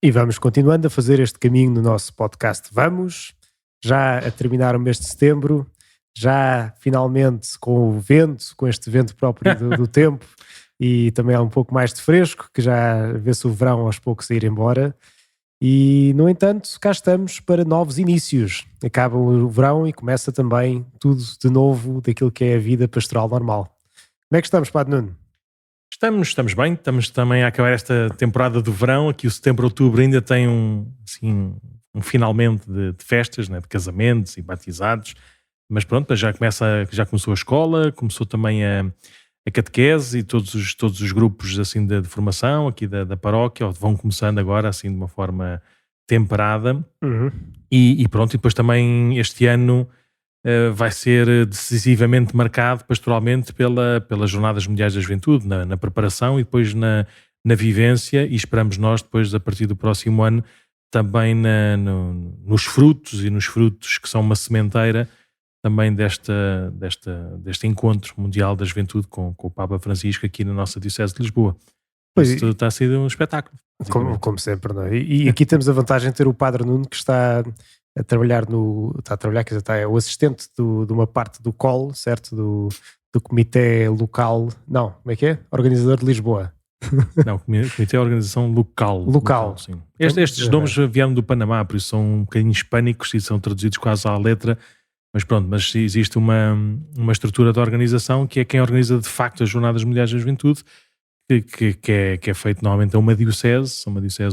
E vamos continuando a fazer este caminho no nosso podcast. Vamos já a terminar o mês de setembro, já finalmente com o vento, com este vento próprio do tempo, e também há um pouco mais de fresco, que já vê-se o verão aos poucos a ir embora. E, no entanto, cá estamos para novos inícios. Acaba o verão e começa também tudo de novo daquilo que é a vida pastoral normal. Como é que estamos, Padre Nuno? Estamos bem, estamos também a acabar esta temporada do verão. Aqui o setembro, outubro ainda tem um finalmente de festas, né, de casamentos e batizados, mas pronto, já começou a escola, começou também a catequese e todos os grupos assim de formação aqui da paróquia vão começando agora assim de uma forma temperada. E pronto, e depois também este ano vai ser decisivamente marcado pastoralmente pelas Jornadas Mundiais da Juventude, na preparação e depois na vivência, e esperamos nós depois, a partir do próximo ano, também nos frutos que são uma sementeira também deste encontro mundial da juventude com o Papa Francisco aqui na nossa Diocese de Lisboa. Isto está a ser um espetáculo. Como sempre, não é? E aqui temos a vantagem de ter o Padre Nuno, que está a trabalhar quer dizer, está o assistente de uma parte do COL, certo? Do Comitê Local, não, como é que é? Organizador de Lisboa. Não, Comitê Organização Local. Sim. Estes nomes vieram do Panamá, por isso são um bocadinho hispânicos e são traduzidos quase à letra, mas pronto, mas existe uma estrutura de organização que é quem organiza de facto as Jornadas Mundiais da Juventude, que é feito normalmente a uma diocese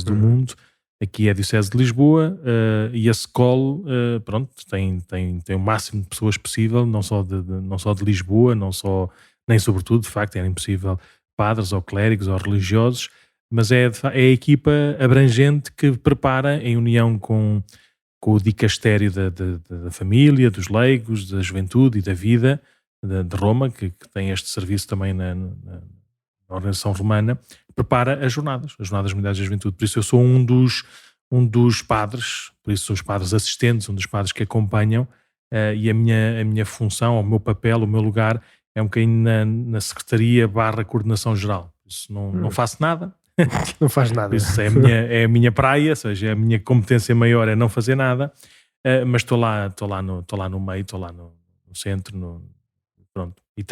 do mundo. Aqui é a Diocese de Lisboa, e a SCOL, pronto, tem o máximo de pessoas possível, não só de Lisboa, nem sobretudo, de facto, era impossível padres ou clérigos ou religiosos, mas é a equipa abrangente que prepara, em união com o dicastério da família, dos leigos, da juventude e da vida de Roma, que tem este serviço também na organização romana, prepara as Jornadas Mundiais da Juventude. Por isso eu sou um dos padres, por isso sou os padres assistentes, um dos padres que acompanham, e a minha função, o meu papel, o meu lugar é um bocadinho na Secretaria / Coordenação Geral. Por isso não faço nada. Não faz nada. Por isso é a minha praia, ou seja, a minha competência maior é não fazer nada, mas estou lá no meio, estou lá no centro, pronto. E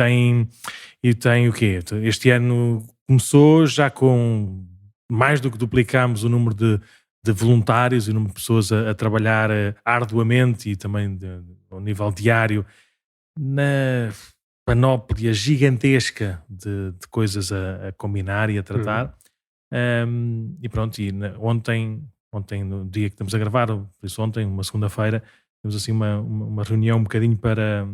tem o quê? Este ano começou já com mais do que duplicámos o número de voluntários e o número de pessoas a trabalhar arduamente e também ao nível diário na panóplia gigantesca de coisas a combinar e a tratar. E pronto, ontem, no dia que estamos a gravar, por isso ontem, uma segunda-feira, temos assim uma reunião um bocadinho para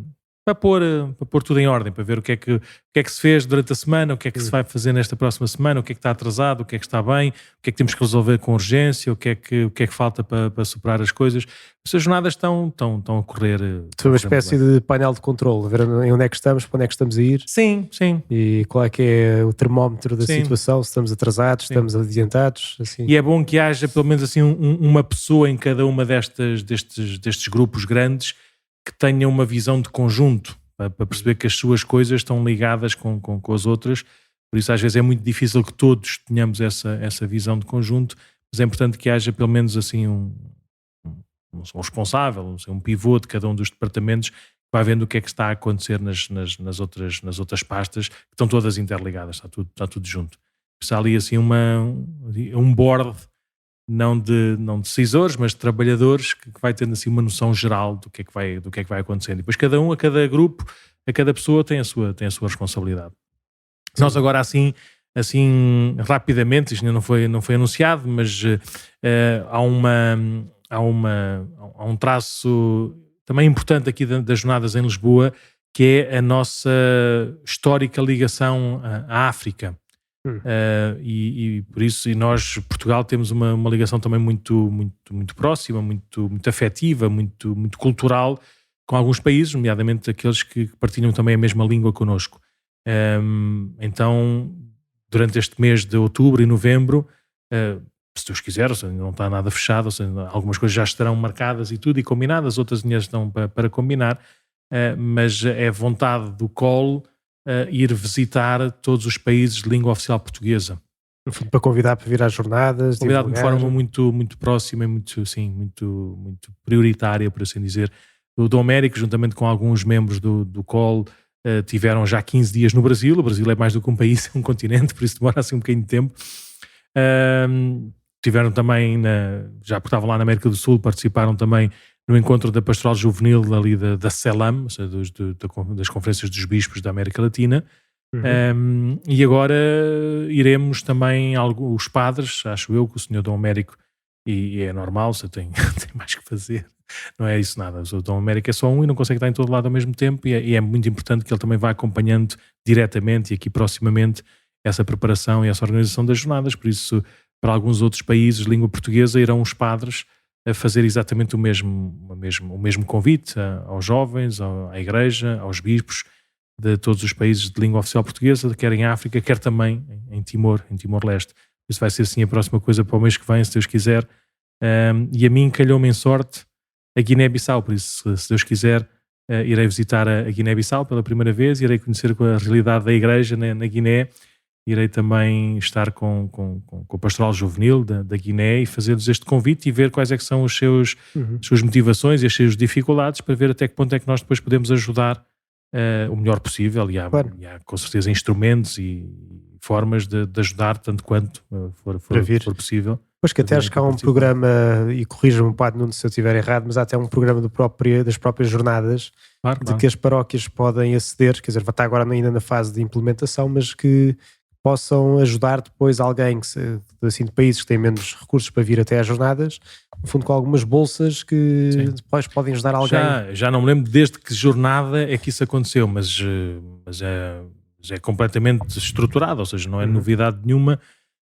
pôr tudo em ordem, para ver o que é que se fez durante a semana, o que é que se vai fazer nesta próxima semana, o que é que está atrasado, o que é que está bem, o que é que temos que resolver com urgência, o que é que falta para superar as coisas. Essas jornadas estão a correr. Foi uma espécie de painel de controle, ver em onde é que estamos, para onde é que estamos a ir. Sim. E qual é que é o termómetro da situação, se estamos atrasados, se estamos adiantados. Assim. E é bom que haja pelo menos assim uma pessoa em cada uma destes grupos grandes que tenha uma visão de conjunto, para perceber que as suas coisas estão ligadas com as outras. Por isso às vezes é muito difícil que todos tenhamos essa visão de conjunto, mas é importante que haja pelo menos assim um responsável, um pivô de cada um dos departamentos, que vai vendo o que é que está a acontecer nas outras pastas, que estão todas interligadas, está tudo junto. Por isso há ali assim um board, não de decisores, mas de trabalhadores, que vai tendo assim uma noção geral do que é que vai acontecendo. E depois a cada grupo, a cada pessoa tem a sua responsabilidade. Sim. Nós agora assim rapidamente, isto ainda não foi anunciado, mas há um traço também importante aqui das Jornadas em Lisboa, que é a nossa histórica ligação à África. E por isso, nós, Portugal, temos uma ligação também muito próxima, muito afetiva, muito cultural com alguns países, nomeadamente aqueles que partilham também a mesma língua connosco. Então, durante este mês de outubro e novembro, se Deus quiser, ou seja, não está nada fechado, ou seja, algumas coisas já estarão marcadas e tudo e combinadas, outras ainda estão para combinar, mas é vontade do COL ir visitar todos os países de língua oficial portuguesa. No fundo, para convidar para vir às jornadas. Convidado de forma muito, muito próxima e muito, sim, muito, muito prioritária, por assim dizer. O Dom Américo, juntamente com alguns membros do COL, tiveram já 15 dias no Brasil. O Brasil é mais do que um país, é um continente, por isso demora assim um bocadinho de tempo. Tiveram também, já porque estavam lá na América do Sul, participaram também no encontro da Pastoral Juvenil ali da CELAM, ou seja, das Conferências dos Bispos da América Latina. E agora iremos também, os padres, acho eu que o senhor Dom Américo, e é normal, você tem mais que fazer, não é isso nada, o Dom Américo é só um e não consegue estar em todo lado ao mesmo tempo, e é muito importante que ele também vá acompanhando diretamente e aqui proximamente essa preparação e essa organização das jornadas. Por isso, para alguns outros países de língua portuguesa, irão os padres a fazer exatamente o mesmo convite aos jovens, à igreja, aos bispos de todos os países de língua oficial portuguesa, quer em África, quer também em Timor-Leste. Isso vai ser assim a próxima coisa para o mês que vem, se Deus quiser. E a mim calhou-me em sorte a Guiné-Bissau, por isso, se Deus quiser, irei visitar a Guiné-Bissau pela primeira vez, irei conhecer a realidade da igreja na Guiné, irei também estar com o Pastoral Juvenil da Guiné e fazer-lhes este convite e ver quais é que são as suas motivações e as suas dificuldades, para ver até que ponto é que nós depois podemos ajudar o melhor possível, e há com certeza instrumentos e formas de ajudar tanto quanto for possível. Pois que até acho que há um programa, e corrija-me, Padre Nuno, se eu estiver errado, mas há até um programa das próprias jornadas, claro. Que as paróquias podem aceder, quer dizer, vai estar agora ainda na fase de implementação, mas que possam ajudar depois alguém assim, de países que têm menos recursos para vir até às jornadas, no fundo com algumas bolsas que depois podem ajudar alguém. Já não me lembro desde que jornada é que isso aconteceu, mas é completamente estruturado, ou seja, não é novidade nenhuma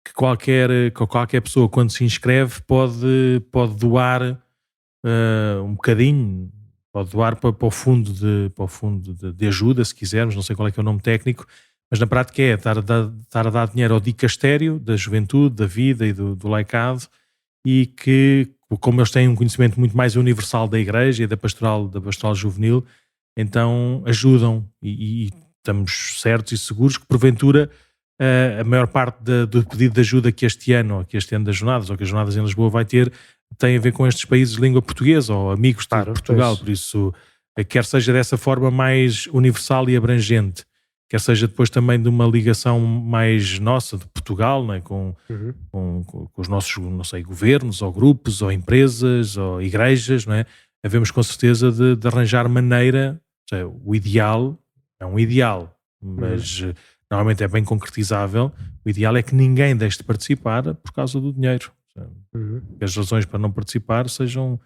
que qualquer pessoa, quando se inscreve, pode doar um bocadinho, pode doar para o fundo de ajuda, se quisermos, não sei qual é que é o nome técnico, mas na prática é estar a dar dinheiro ao dicastério da juventude, da vida e do laicado, e que, como eles têm um conhecimento muito mais universal da igreja e da pastoral juvenil, então ajudam, e estamos certos e seguros que porventura a maior parte do pedido de ajuda que este ano das jornadas, ou que as jornadas em Lisboa vai ter, tem a ver com estes países de língua portuguesa ou amigos de Portugal. Por isso, quer seja dessa forma mais universal e abrangente, quer seja depois também de uma ligação mais nossa de Portugal, né, com os nossos, não sei, governos ou grupos ou empresas ou igrejas, não é? Havemos com certeza de arranjar maneira, ou seja, o ideal é um ideal, mas normalmente é bem concretizável. O ideal é que ninguém deixe de participar por causa do dinheiro. Que as razões para não participar sejam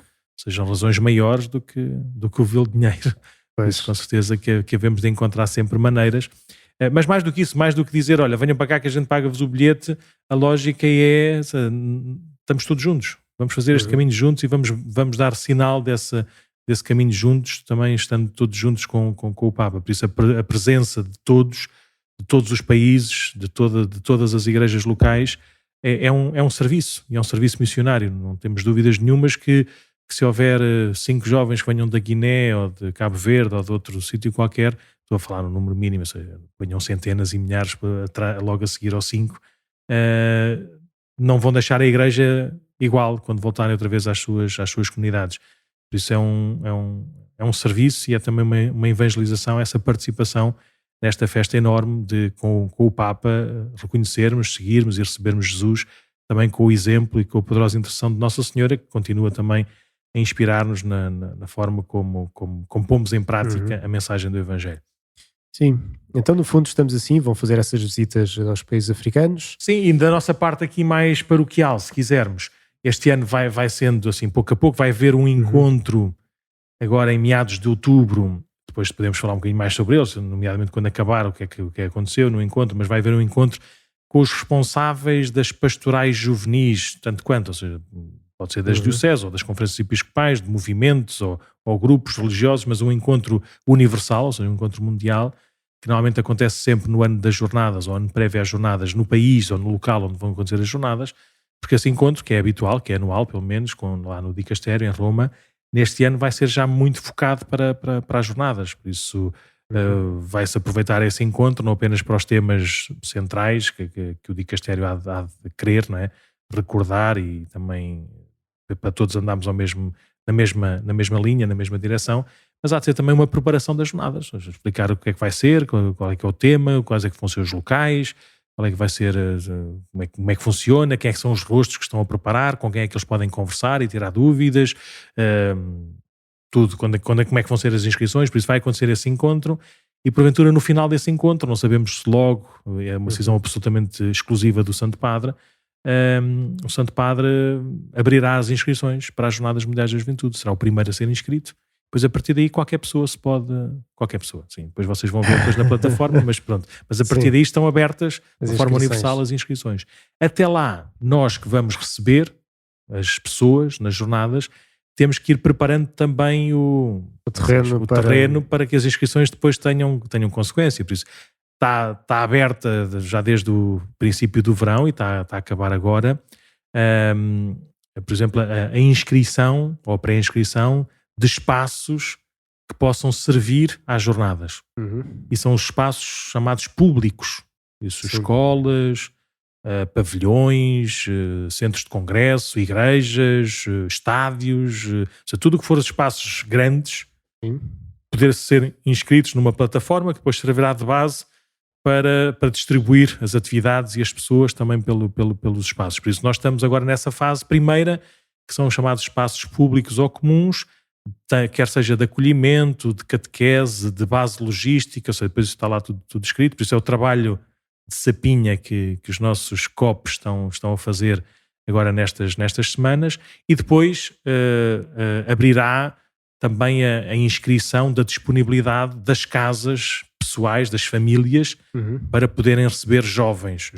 razões maiores do que o vil dinheiro. Isso, com certeza que havemos de encontrar sempre maneiras. Mas mais do que isso, mais do que dizer, olha, venham para cá que a gente paga-vos o bilhete, a lógica é, estamos todos juntos, vamos fazer este caminho juntos e vamos dar sinal desse caminho juntos, também estando todos juntos com o Papa. Por isso a presença de todos os países, de todas as igrejas locais, é um serviço, e é um serviço missionário. Não temos dúvidas nenhumas que se houver 5 jovens que venham da Guiné ou de Cabo Verde ou de outro sítio qualquer, estou a falar no número mínimo, ou seja, venham centenas e milhares logo a seguir aos 5, não vão deixar a igreja igual quando voltarem outra vez às suas comunidades. Por isso é um serviço, e é também uma evangelização, essa participação nesta festa enorme com o Papa, reconhecermos, seguirmos e recebermos Jesus, também com o exemplo e com a poderosa intercessão de Nossa Senhora, que continua também a inspirar-nos na forma como pomos em prática a mensagem do Evangelho. Sim, então no fundo estamos assim, vão fazer essas visitas aos países africanos. Sim, e da nossa parte aqui mais paroquial, se quisermos, este ano vai sendo assim, pouco a pouco, vai haver um encontro agora em meados de outubro, depois podemos falar um bocadinho mais sobre eles, nomeadamente quando acabar o que é que aconteceu no encontro, mas vai haver um encontro com os responsáveis das pastorais juvenis, tanto quanto, ou seja, pode ser das dioceses ou das conferências episcopais, de movimentos ou grupos religiosos, mas um encontro universal, ou seja, um encontro mundial, que normalmente acontece sempre no ano das jornadas, ou ano prévio às jornadas, no país ou no local onde vão acontecer as jornadas, porque esse encontro, que é habitual, que é anual pelo menos, lá no Dicastério, em Roma, neste ano vai ser já muito focado para as jornadas. Por isso Vai-se aproveitar esse encontro não apenas para os temas centrais que o dicastério há de querer, não é? Recordar, e também para todos andarmos na mesma linha, na mesma direção, mas há de ser também uma preparação das jornadas, explicar o que é que vai ser, qual é que é o tema, quais é que vão ser os locais, qual é que vai ser, como é que funciona, quem é que são os rostos que estão a preparar, com quem é que eles podem conversar e tirar dúvidas, tudo, como é que vão ser as inscrições. Por isso vai acontecer esse encontro, e porventura no final desse encontro, não sabemos se logo, é uma decisão absolutamente exclusiva do Santo Padre, o Santo Padre abrirá as inscrições para as Jornadas Mundiais da Juventude, será o primeiro a ser inscrito. Depois, a partir daí, qualquer pessoa, sim, depois vocês vão ver depois na plataforma, mas pronto, mas a partir daí estão abertas de forma universal as inscrições. Até lá, nós que vamos receber as pessoas nas jornadas, temos que ir preparando também o terreno para que as inscrições depois tenham consequência. Por isso, está aberta já desde o princípio do verão e está a acabar agora, por exemplo, a inscrição ou a pré-inscrição de espaços que possam servir às jornadas. E são os espaços chamados públicos. Isso, escolas, pavilhões, centros de congresso, igrejas, estádios, tudo o que for espaços grandes, poder ser inscritos numa plataforma que depois servirá de base para distribuir as atividades e as pessoas também pelos espaços. Por isso nós estamos agora nessa fase primeira, que são os chamados espaços públicos ou comuns, quer seja de acolhimento, de catequese, de base logística, ou seja, depois está lá tudo escrito. Por isso é o trabalho de sapinha que os nossos COPs estão a fazer agora nestas semanas, e depois abrirá também a inscrição da disponibilidade das casas pessoais, das famílias, para poderem receber jovens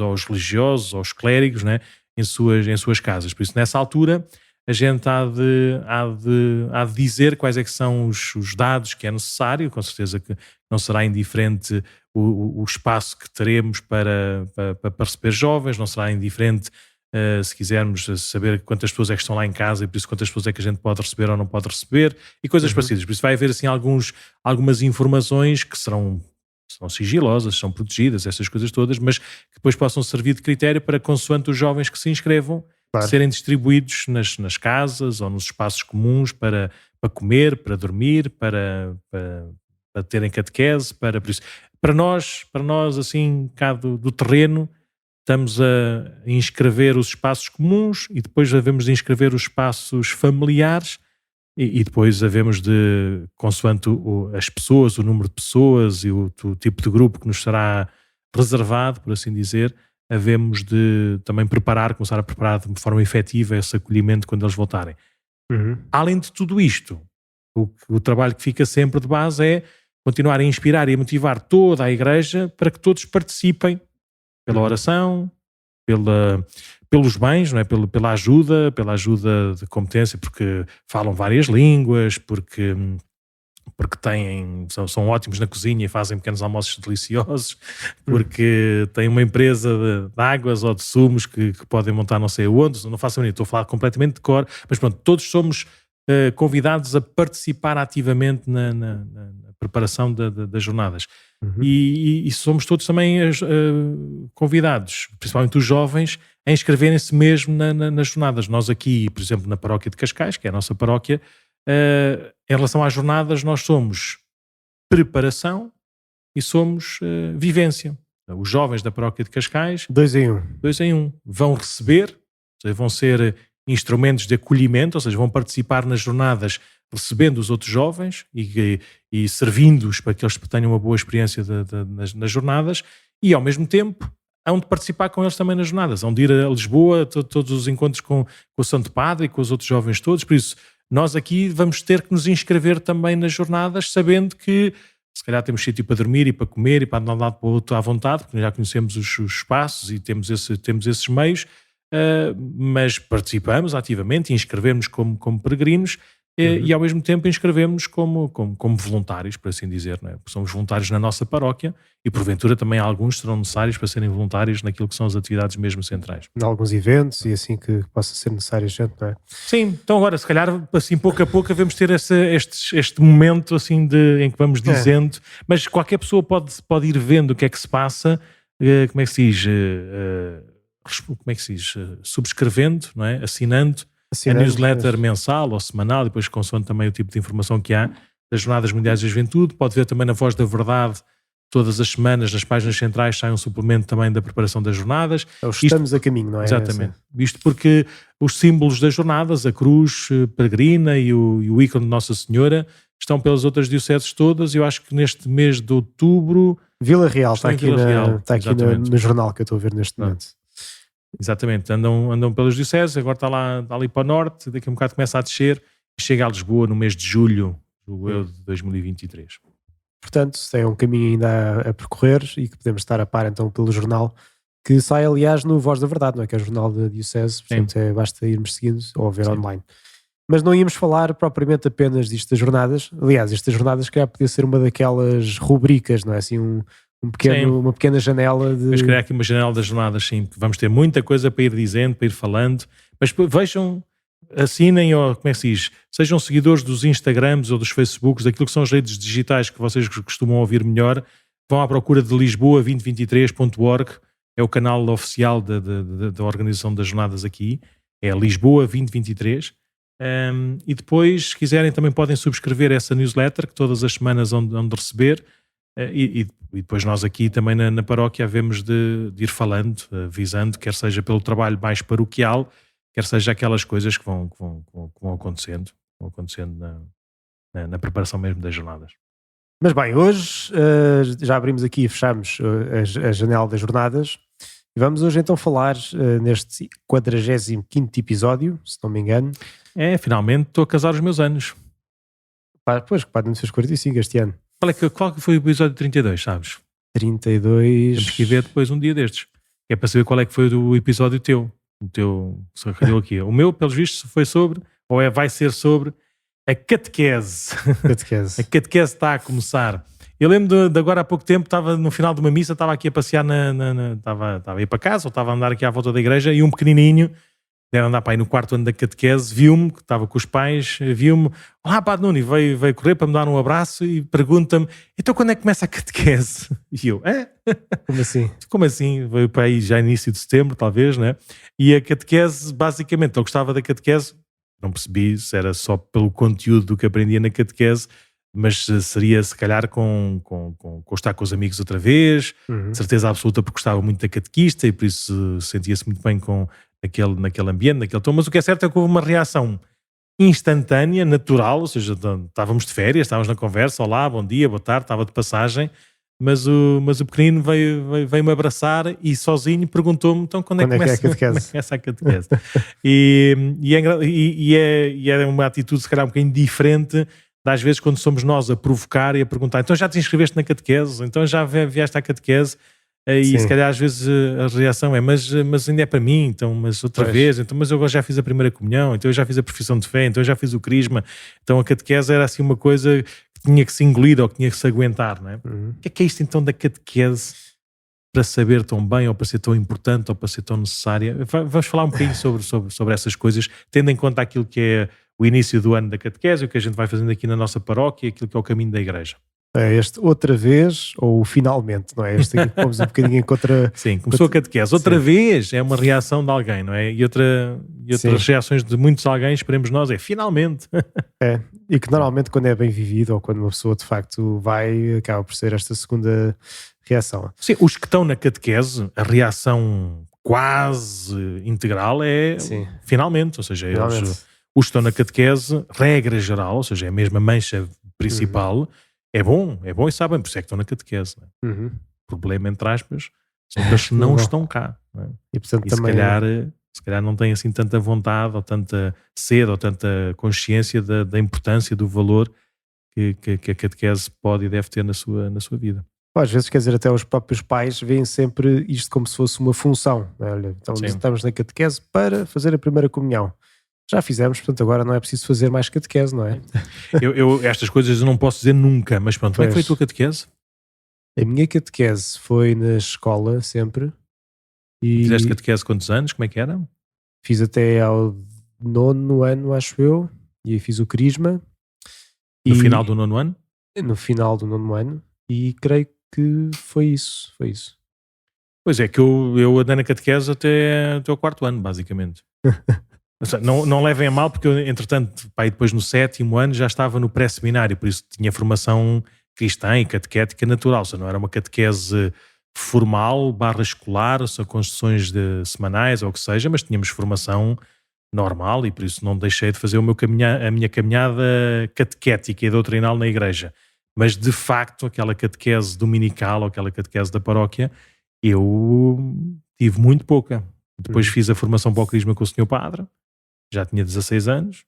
ou os religiosos ou os clérigos, né, em suas casas. Por isso, nessa altura, a gente há de dizer quais é que são os dados que é necessário. Com certeza que não será indiferente o espaço que teremos para receber jovens, não será indiferente se quisermos saber quantas pessoas é que estão lá em casa, e por isso quantas pessoas é que a gente pode receber ou não pode receber, e coisas parecidas. Por isso vai haver assim algumas informações que são sigilosas, são protegidas, essas coisas todas, mas que depois possam servir de critério para, consoante os jovens que se inscrevam, serem distribuídos nas casas ou nos espaços comuns para comer, para dormir, para terem catequese, por isso. Para nós assim, cá do terreno, estamos a inscrever os espaços comuns, e depois havemos de inscrever os espaços familiares, e depois havemos de, consoante as pessoas, o número de pessoas e o tipo de grupo que nos será reservado, por assim dizer, havemos de também começar a preparar de forma efetiva esse acolhimento quando eles voltarem. Além de tudo isto, o trabalho que fica sempre de base é continuar a inspirar e a motivar toda a Igreja para que todos participem pela oração, pelos bens, não é? pela ajuda de competência, porque falam várias línguas, porque são ótimos na cozinha e fazem pequenos almoços deliciosos, porque têm uma empresa de águas ou de sumos que podem montar não sei onde, não faço a mínima, estou a falar completamente de cor, mas pronto, todos somos convidados a participar ativamente na preparação das jornadas. E somos todos também convidados, principalmente os jovens, a inscreverem-se mesmo nas jornadas. Nós aqui, por exemplo, na paróquia de Cascais, que é a nossa paróquia, em relação às jornadas, nós somos preparação e somos vivência. Os jovens da paróquia de Cascais, 2 em 1, vão receber, ou seja, vão ser instrumentos de acolhimento, ou seja, vão participar nas jornadas recebendo os outros jovens e servindo-os para que eles tenham uma boa experiência nas jornadas, e ao mesmo tempo hão de participar com eles também nas jornadas, hão de ir a Lisboa, todos os encontros com o Santo Padre e com os outros jovens todos. Por isso, nós aqui vamos ter que nos inscrever também nas jornadas, sabendo que se calhar temos sítio para dormir e para comer e para andar de um lado para o outro à vontade, porque já conhecemos os espaços e temos esses meios, mas participamos ativamente e inscrevemos como peregrinos, E ao mesmo tempo inscrevemos como voluntários, por assim dizer, não é? Somos voluntários na nossa paróquia e porventura também alguns serão necessários para serem voluntários naquilo que são as atividades mesmo centrais. Em alguns eventos e assim que possa ser necessário gente, não é? Sim, então agora se calhar assim pouco a pouco devemos ter este momento assim em que vamos dizendo, mas qualquer pessoa pode ir vendo o que é que se passa, como é que se diz, subscrevendo, não é? Assinando a newsletter mensal ou semanal, e depois consoante também o tipo de informação que há das Jornadas Mundiais da Juventude. Pode ver também na Voz da Verdade, todas as semanas nas páginas centrais sai um suplemento também da preparação das jornadas. Estamos a caminho, não é? Exatamente. Isto porque os símbolos das jornadas, a cruz peregrina e o ícone de Nossa Senhora, estão pelas outras dioceses todas. Eu acho que neste mês de outubro... Vila Real está aqui, no jornal que eu estou a ver neste momento. Exatamente, andam pelas dioceses, agora está ali para o norte, daqui a um bocado começa a descer e chega a Lisboa no mês de julho de 2023. Portanto, é um caminho ainda a percorrer e que podemos estar a par então pelo jornal, que sai aliás no Voz da Verdade, não é? Que é o jornal da diocese, portanto basta irmos seguindo ou ver online. Mas não íamos falar propriamente apenas disto das jornadas. Aliás, estas jornadas que podia ser uma daquelas rubricas, não é? Assim, uma pequena janela de... Vamos criar aqui uma janela das jornadas, sim, que vamos ter muita coisa para ir dizendo, para ir falando, mas vejam, assinem, ou como é que se diz, sejam seguidores dos Instagrams ou dos Facebooks, daquilo que são as redes digitais que vocês costumam ouvir melhor, vão à procura de lisboa2023.org, é o canal oficial da organização das jornadas aqui, é Lisboa 2023, e depois, se quiserem, também podem subscrever essa newsletter, que todas as semanas vão de receber, e depois nós aqui também na paróquia havemos de ir falando, avisando, quer seja pelo trabalho mais paroquial, quer seja aquelas coisas que vão acontecendo na preparação mesmo das jornadas. Mas bem, hoje já abrimos aqui e fechamos a janela das jornadas e vamos hoje então falar neste 45º episódio, se não me engano. Finalmente estou a casar os meus anos. Pois, que não fez 45 este ano. Qual que foi o episódio 32, sabes? 32... Temos que ver depois um dia destes. É para saber qual é que foi o episódio teu. O teu sacadeu aqui. O meu, pelos vistos, foi sobre, vai ser sobre a catequese. A catequese está a começar. Eu lembro de agora há pouco tempo, estava no final de uma missa, estava aqui a passear, estava a ir para casa, ou estava a andar aqui à volta da igreja, e um pequenininho, deve andar para aí no 4º ano da catequese, viu-me, que estava com os pais, viu-me, olá Padre Nuno, e veio correr para me dar um abraço e pergunta-me, então quando é que começa a catequese? E eu, Como assim? Como assim? Veio para aí já início de setembro, talvez, né? E a catequese, basicamente, eu gostava da catequese, não percebi se era só pelo conteúdo do que aprendia na catequese, mas seria se calhar com estar com os amigos outra vez, certeza absoluta porque gostava muito da catequista e por isso sentia-se muito bem naquele ambiente, naquele tom. Mas o que é certo é que houve uma reação instantânea, natural, ou seja, estávamos de férias, estávamos na conversa, olá, bom dia, boa tarde, estava de passagem, mas o pequenino veio-me abraçar e sozinho perguntou-me, então quando é que começa a catequese? E é uma atitude se calhar um bocadinho diferente das vezes quando somos nós a provocar e a perguntar, então já te inscreveste na catequese? Então já vieste à catequese? E se calhar às vezes a reação é, mas ainda é para mim, então, mas outra vez, então, mas eu já fiz a primeira comunhão, então eu já fiz a profissão de fé, então eu já fiz o crisma, então a catequese era assim uma coisa que tinha que se engolir ou que tinha que se aguentar, não é? O que é isto então da catequese para saber tão bem, ou para ser tão importante, ou para ser tão necessária? Vamos falar um bocadinho sobre essas coisas, tendo em conta aquilo que é o início do ano da catequese, o que a gente vai fazendo aqui na nossa paróquia, aquilo que é o caminho da igreja. Este outra vez, ou finalmente, não é? Este aqui fomos um bocadinho em contra... Sim, começou a catequese. Outra vez é uma reação de alguém, não é? E outras reações de muitos alguém, esperemos nós, é finalmente. E que normalmente quando é bem vivido, ou quando uma pessoa de facto vai, acaba por ser esta segunda reação. Sim, os que estão na catequese, a reação quase integral é finalmente, ou seja, os que estão na catequese, regra geral, ou seja, é a mesma mancha principal, é bom e sabem, por isso é que estão na catequese. Não é? Problema, entre aspas, são aqueles que não estão cá. Não é? E, portanto, também se calhar não têm assim tanta vontade, ou tanta sede, ou tanta consciência da importância, do valor que a catequese pode e deve ter na sua vida. Às vezes, quer dizer, até os próprios pais veem sempre isto como se fosse uma função. Olha, então estamos na catequese para fazer a primeira comunhão. Já fizemos, portanto agora não é preciso fazer mais catequese, não é? Estas coisas eu não posso dizer nunca, mas pronto, como é que foi a tua catequese? A minha catequese foi na escola sempre. E fizeste catequese quantos anos? Como é que era? Fiz até ao 9º ano, acho eu, e aí fiz o crisma. No final do 9º ano? No final do 9º ano, e creio que foi isso. Pois é, que eu andei na catequese até o 4º ano, basicamente. Não levem a mal, porque eu, entretanto, depois no 7º ano já estava no pré-seminário, por isso tinha formação cristã e catequética natural, ou seja, não era uma catequese formal, /escolar, ou seja, com sessões semanais ou o que seja, mas tínhamos formação normal e por isso não deixei de fazer a minha caminhada catequética e doutrinal na igreja. Mas de facto, aquela catequese dominical ou aquela catequese da paróquia, eu tive muito pouca. Depois fiz a formação para o crisma com o senhor padre, já tinha 16 anos,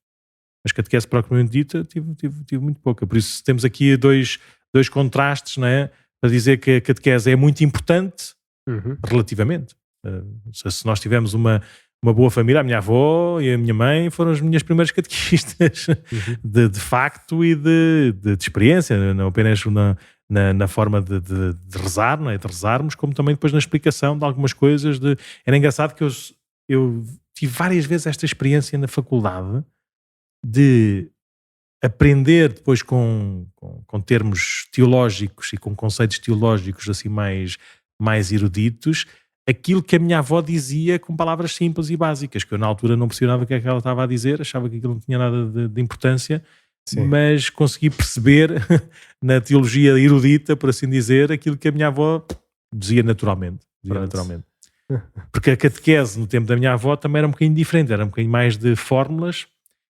mas catequese propriamente dita tive muito pouca. Por isso temos aqui dois contrastes, não é? Para dizer que a catequese é muito importante, relativamente. Se nós tivermos uma boa família, a minha avó e a minha mãe foram as minhas primeiras catequistas, de facto e de experiência, não apenas na forma de rezar, não é? De rezarmos, como também depois na explicação de algumas coisas. Era engraçado que eu tive várias vezes esta experiência na faculdade de aprender depois com termos teológicos e com conceitos teológicos assim mais eruditos, aquilo que a minha avó dizia com palavras simples e básicas, que eu na altura não percebia nada o que é que ela estava a dizer, achava que aquilo não tinha nada de importância. Sim. Mas consegui perceber na teologia erudita, por assim dizer, aquilo que a minha avó dizia naturalmente. Porque a catequese no tempo da minha avó também era um bocadinho diferente, era um bocadinho mais de fórmulas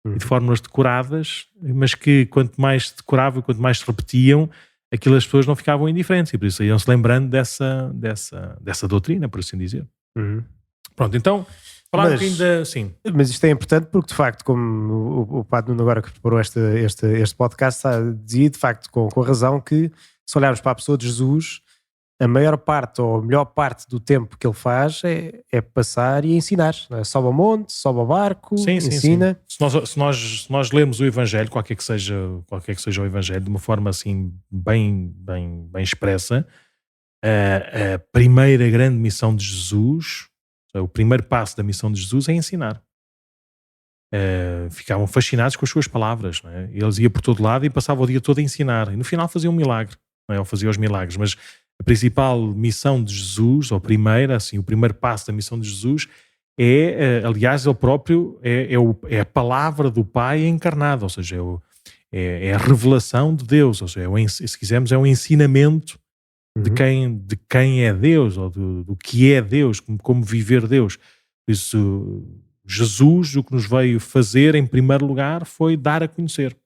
e de fórmulas decoradas, mas que quanto mais se decoravam, quanto mais se repetiam, aquilo as pessoas não ficavam indiferentes e por isso iam-se lembrando dessa doutrina, por assim dizer. Pronto, então falar um bocadinho sim. Mas isto é importante porque de facto, como o Padre Nuno agora que preparou este podcast dizia de facto com razão que se olharmos para a pessoa de Jesus, a maior parte ou a melhor parte do tempo que ele faz é passar e ensinar. Sobe ao monte, sobe ao barco, ensina. Sim. Se nós lermos o Evangelho, qualquer que seja o Evangelho, de uma forma assim bem expressa, a primeira grande missão de Jesus, o primeiro passo da missão de Jesus é ensinar. Ficavam fascinados com as suas palavras, não é? Eles iam por todo lado e passavam o dia todo a ensinar. E no final faziam um milagre, não é? Ou faziam os milagres, mas a principal missão de Jesus, ou o primeiro passo da missão de Jesus aliás, ele próprio é a palavra do Pai encarnada, ou seja, é a revelação de Deus, ou seja, se quisermos, é um ensinamento de quem é Deus, ou do que é Deus, como viver Deus. Por isso, Jesus, o que nos veio fazer, em primeiro lugar, foi dar a conhecer.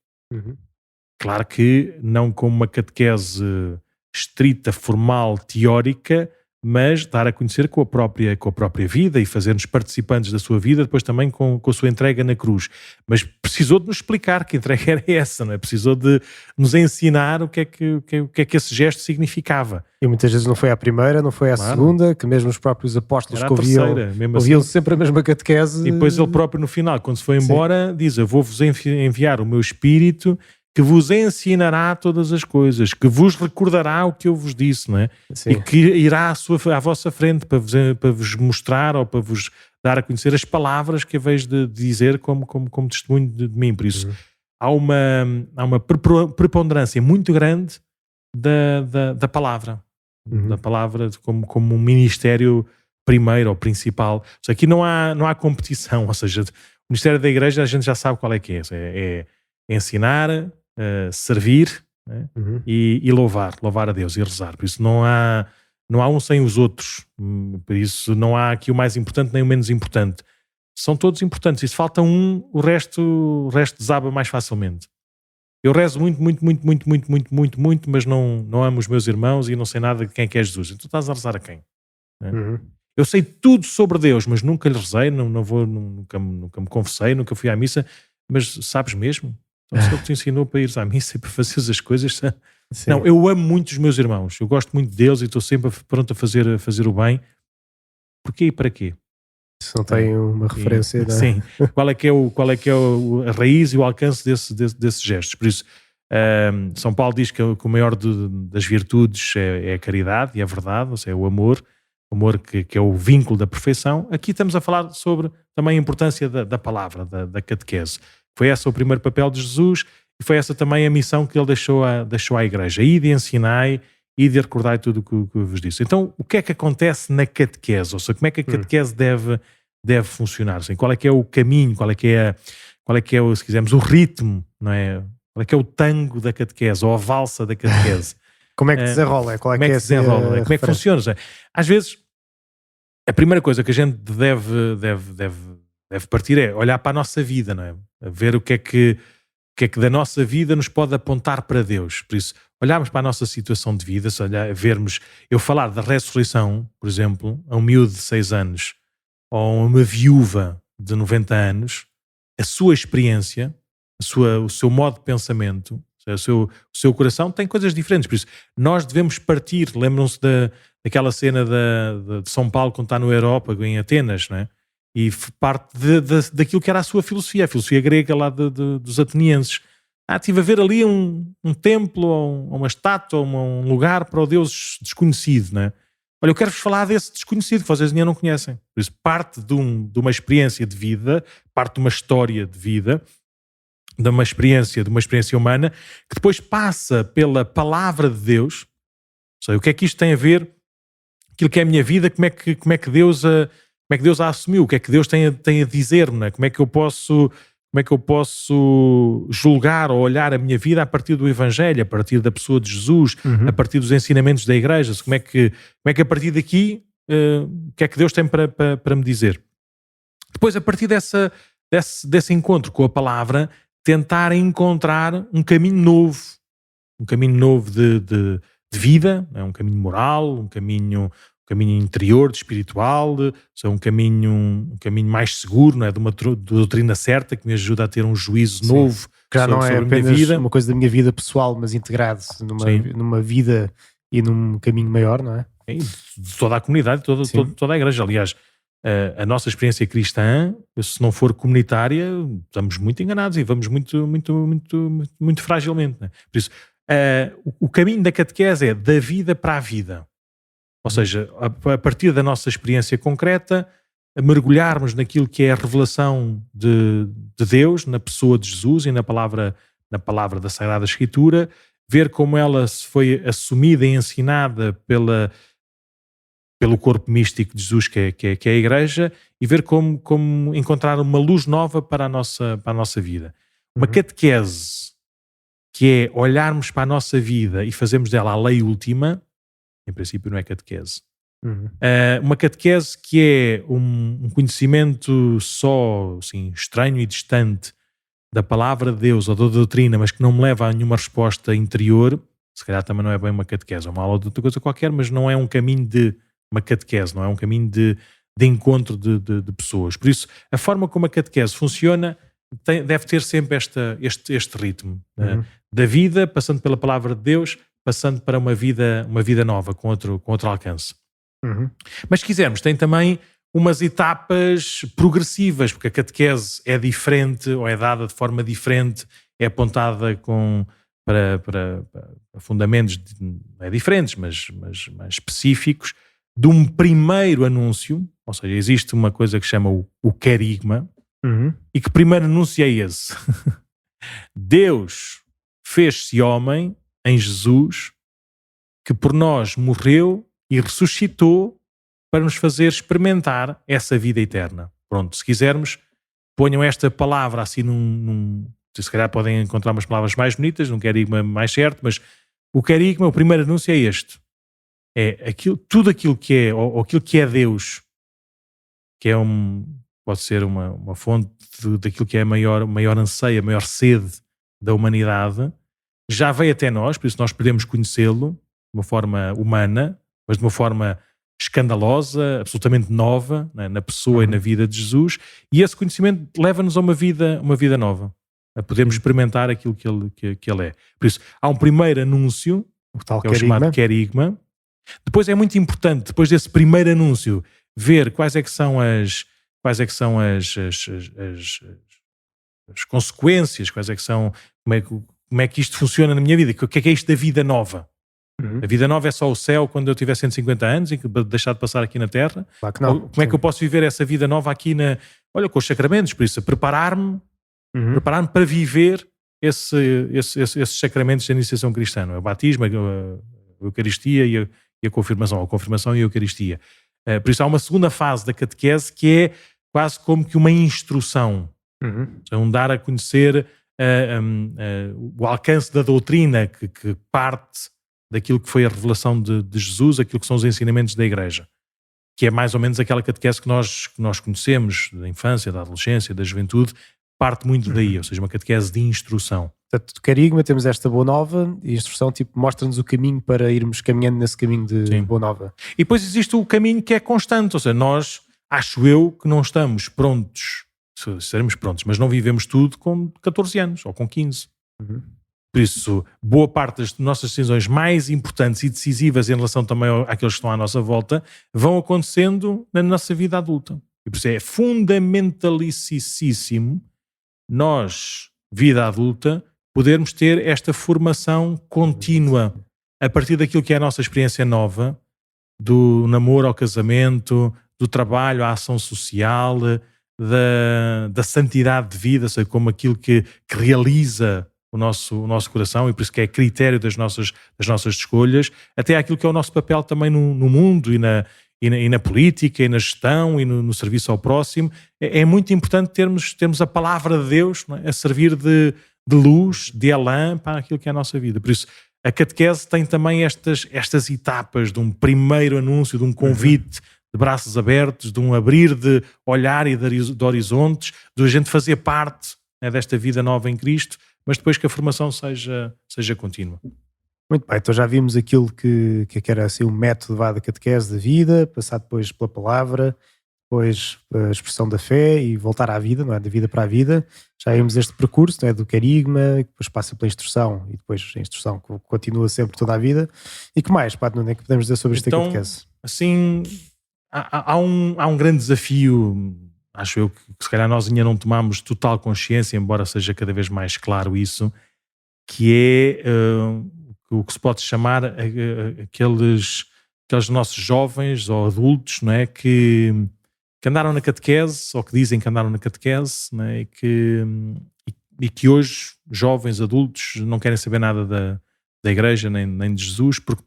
Claro que não como uma catequese estrita, formal, teórica, mas dar a conhecer com a própria vida e fazer-nos participantes da sua vida, depois também com a sua entrega na cruz. Mas precisou de nos explicar que entrega era essa, não é? Precisou de nos ensinar o que é que esse gesto significava. E muitas vezes não foi à primeira, não foi à segunda, que mesmo os próprios apóstolos que ouviam sempre a mesma catequese. E depois ele próprio no final, quando se foi embora, diz: eu vou-vos enviar o meu Espírito, que vos ensinará todas as coisas, que vos recordará o que eu vos disse, não é? Sim. E que irá à vossa frente para vos mostrar ou para vos dar a conhecer as palavras que haveis de dizer como testemunho de mim. Por isso, há uma preponderância muito grande da palavra, da palavra como um ministério primeiro ou principal. Ou seja, aqui não há competição, ou seja, o ministério da igreja a gente já sabe qual é que é ensinar, servir, né? E louvar a Deus e rezar. Por isso não há um sem os outros. Por isso não há aqui o mais importante nem o menos importante. São todos importantes. E se falta um, o resto desaba mais facilmente. Eu rezo muito, mas não amo os meus irmãos e não sei nada de quem é Jesus. Então estás a rezar a quem? Né? Eu sei tudo sobre Deus, mas nunca lhe rezei, nunca me confessei, nunca fui à missa. Mas sabes mesmo? Então, se ele te ensinou para ires à missa e para fazer as coisas... Sim. Não, eu amo muito os meus irmãos. Eu gosto muito deles e estou sempre pronto a fazer o bem. Porquê e para quê? Se não tem uma referência, não é? Sim. Qual é que é a raiz e o alcance desses gestos? Por isso, São Paulo diz que o maior das virtudes é a caridade e a verdade, ou seja, o amor que é o vínculo da perfeição. Aqui estamos a falar sobre também a importância da palavra, da catequese. Foi esse o primeiro papel de Jesus e foi essa também a missão que ele deixou à igreja. Ide e ensinai, ide e recordai tudo o que vos disse. Então, o que é que acontece na catequese? Ou seja, como é que a catequese deve funcionar? Assim, qual é que é o caminho? Qual é que é se quisermos, o ritmo, não é? Qual é que é o tango da catequese ou a valsa da catequese? Como é que desenrola? Como é que desenrola? Como é que funciona? Às vezes, a primeira coisa que a gente deve partir é olhar para a nossa vida, não é? A ver o que é que da nossa vida nos pode apontar para Deus. Por isso, olharmos para a nossa situação de vida, se vermos, eu falar da ressurreição, por exemplo, a um miúdo de 6 anos ou a uma viúva de 90 anos, a sua experiência, o seu modo de pensamento, o seu coração tem coisas diferentes. Por isso, nós devemos partir. Lembram-se daquela cena de São Paulo quando está no Areópago, em Atenas, não é? E parte daquilo que era a sua filosofia, a filosofia grega lá dos atenienses. Estive a ver ali um templo, ou uma estátua, ou um lugar para o Deus desconhecido, não é? Olha, eu quero-vos falar desse desconhecido que vocês ainda não conhecem. Por isso, parte de uma experiência de vida, parte de uma história de vida, de uma experiência humana, que depois passa pela palavra de Deus. Ou seja, o que é que isto tem a ver, aquilo que é a minha vida, como é que Deus a assumiu, o que é que Deus tem a dizer-me, né? Como é que eu posso julgar ou olhar a minha vida a partir do Evangelho, a partir da pessoa de Jesus, a partir dos ensinamentos da Igreja, como é que a partir daqui, o que é que Deus tem para me dizer. Depois, a partir desse encontro com a palavra, tentar encontrar um caminho novo de vida, né? Um caminho moral, um caminho interior, espiritual, um caminho mais seguro, não é? De uma doutrina certa que me ajuda a ter um juízo novo. Que já não é apenas uma coisa da minha vida pessoal, mas integrado numa vida e num caminho maior, não é? De toda a comunidade, toda a igreja. Aliás, a nossa experiência cristã, se não for comunitária, estamos muito enganados e vamos muito, muito, muito, muito, muito fragilmente. Né? Por isso, o caminho da catequese é da vida para a vida. Ou seja, a partir da nossa experiência concreta, mergulharmos naquilo que é a revelação de Deus, na pessoa de Jesus e na palavra da Sagrada Escritura, ver como ela se foi assumida e ensinada pelo corpo místico de Jesus, que é a Igreja, e ver como encontrar uma luz nova para a nossa vida. Uma catequese, que é olharmos para a nossa vida e fazermos dela a lei última, em princípio não é catequese. Uma catequese que é um conhecimento só assim, estranho e distante da palavra de Deus ou da doutrina, mas que não me leva a nenhuma resposta interior, se calhar também não é bem uma catequese, é uma aula de outra coisa qualquer, mas não é um caminho de uma catequese, não é um caminho de encontro de pessoas. Por isso, a forma como a catequese funciona deve ter sempre este ritmo da vida, passando pela palavra de Deus, passando para uma vida nova, com outro alcance. Mas se quisermos, tem também umas etapas progressivas, porque a catequese é diferente, ou é dada de forma diferente, é apontada para fundamentos diferentes, mas específicos, de um primeiro anúncio. Ou seja, existe uma coisa que chama o querigma, e que primeiro anúncio é esse. Deus fez-se homem em Jesus, que por nós morreu e ressuscitou para nos fazer experimentar essa vida eterna. Pronto, se quisermos, ponham esta palavra assim se calhar podem encontrar umas palavras mais bonitas, num querigma mais certo, mas o querigma, o primeiro anúncio é este. É tudo aquilo que é, ou aquilo que é Deus, que é pode ser uma fonte daquilo que é a maior anseio, a maior sede da humanidade, já veio até nós, por isso nós podemos conhecê-lo de uma forma humana, mas de uma forma escandalosa, absolutamente nova, né, na pessoa e na vida de Jesus, e esse conhecimento leva-nos a uma vida nova, a podermos experimentar aquilo que ele é. Por isso, há um primeiro anúncio, que é o chamado querigma. Depois é muito importante, depois desse primeiro anúncio, ver quais é que são quais é que são as consequências, quais é que são, como é que isto funciona na minha vida, o que é isto da vida nova? A vida nova é só o céu quando eu tiver 150 anos e deixar de passar aqui na Terra? Claro que não. Como é que eu posso viver essa vida nova aqui com os sacramentos? Por isso, preparar-me para viver esses sacramentos da iniciação cristã, o batismo, a Eucaristia e a confirmação e a Eucaristia. Por isso há uma segunda fase da catequese que é quase como que uma instrução, um dar a conhecer o alcance da doutrina que parte daquilo que foi a revelação de Jesus, aquilo que são os ensinamentos da Igreja, que é mais ou menos aquela catequese que nós conhecemos da infância, da adolescência, da juventude, parte muito daí, ou seja, uma catequese de instrução. Portanto, do Carigma temos esta Boa Nova e a instrução mostra-nos o caminho para irmos caminhando nesse caminho de Boa Nova. E depois existe o caminho que é constante, ou seja, nós, acho eu, que não estamos prontos, seremos prontos, mas não vivemos tudo com 14 anos ou com 15. Por isso, boa parte das nossas decisões mais importantes e decisivas em relação também àqueles que estão à nossa volta vão acontecendo na nossa vida adulta. E por isso é fundamentalíssimo nós, vida adulta, podermos ter esta formação contínua a partir daquilo que é a nossa experiência nova, do namoro ao casamento, do trabalho à ação social, da santidade de vida, seja, como aquilo que realiza o nosso coração, e por isso que é critério das nossas escolhas, até aquilo que é o nosso papel também no mundo e na política e na gestão e no serviço ao próximo. É muito importante termos a palavra de Deus, não é? A servir de luz, de elan para aquilo que é a nossa vida. Por isso, a catequese tem também estas etapas de um primeiro anúncio, de um convite de braços abertos, de um abrir de olhar e de horizontes, de a gente fazer parte, né, desta vida nova em Cristo, mas depois que a formação seja contínua. Muito bem, então já vimos aquilo que era assim, o método da catequese da vida, passar depois pela palavra, depois a expressão da fé e voltar à vida, não é? Da vida para a vida. Já vimos este percurso, não é? Do Carigma, depois passa pela instrução e depois a instrução continua sempre toda a vida. E que mais, Padre Nuno, é que podemos dizer sobre esta catequese? Assim, há um grande desafio, acho eu, que se calhar nós ainda não tomamos total consciência, embora seja cada vez mais claro isso, que é o que se pode chamar aqueles nossos jovens ou adultos, não é? Que andaram na catequese, ou que dizem que andaram na catequese, não é? E que hoje, jovens, adultos, não querem saber nada da Igreja nem de Jesus, porque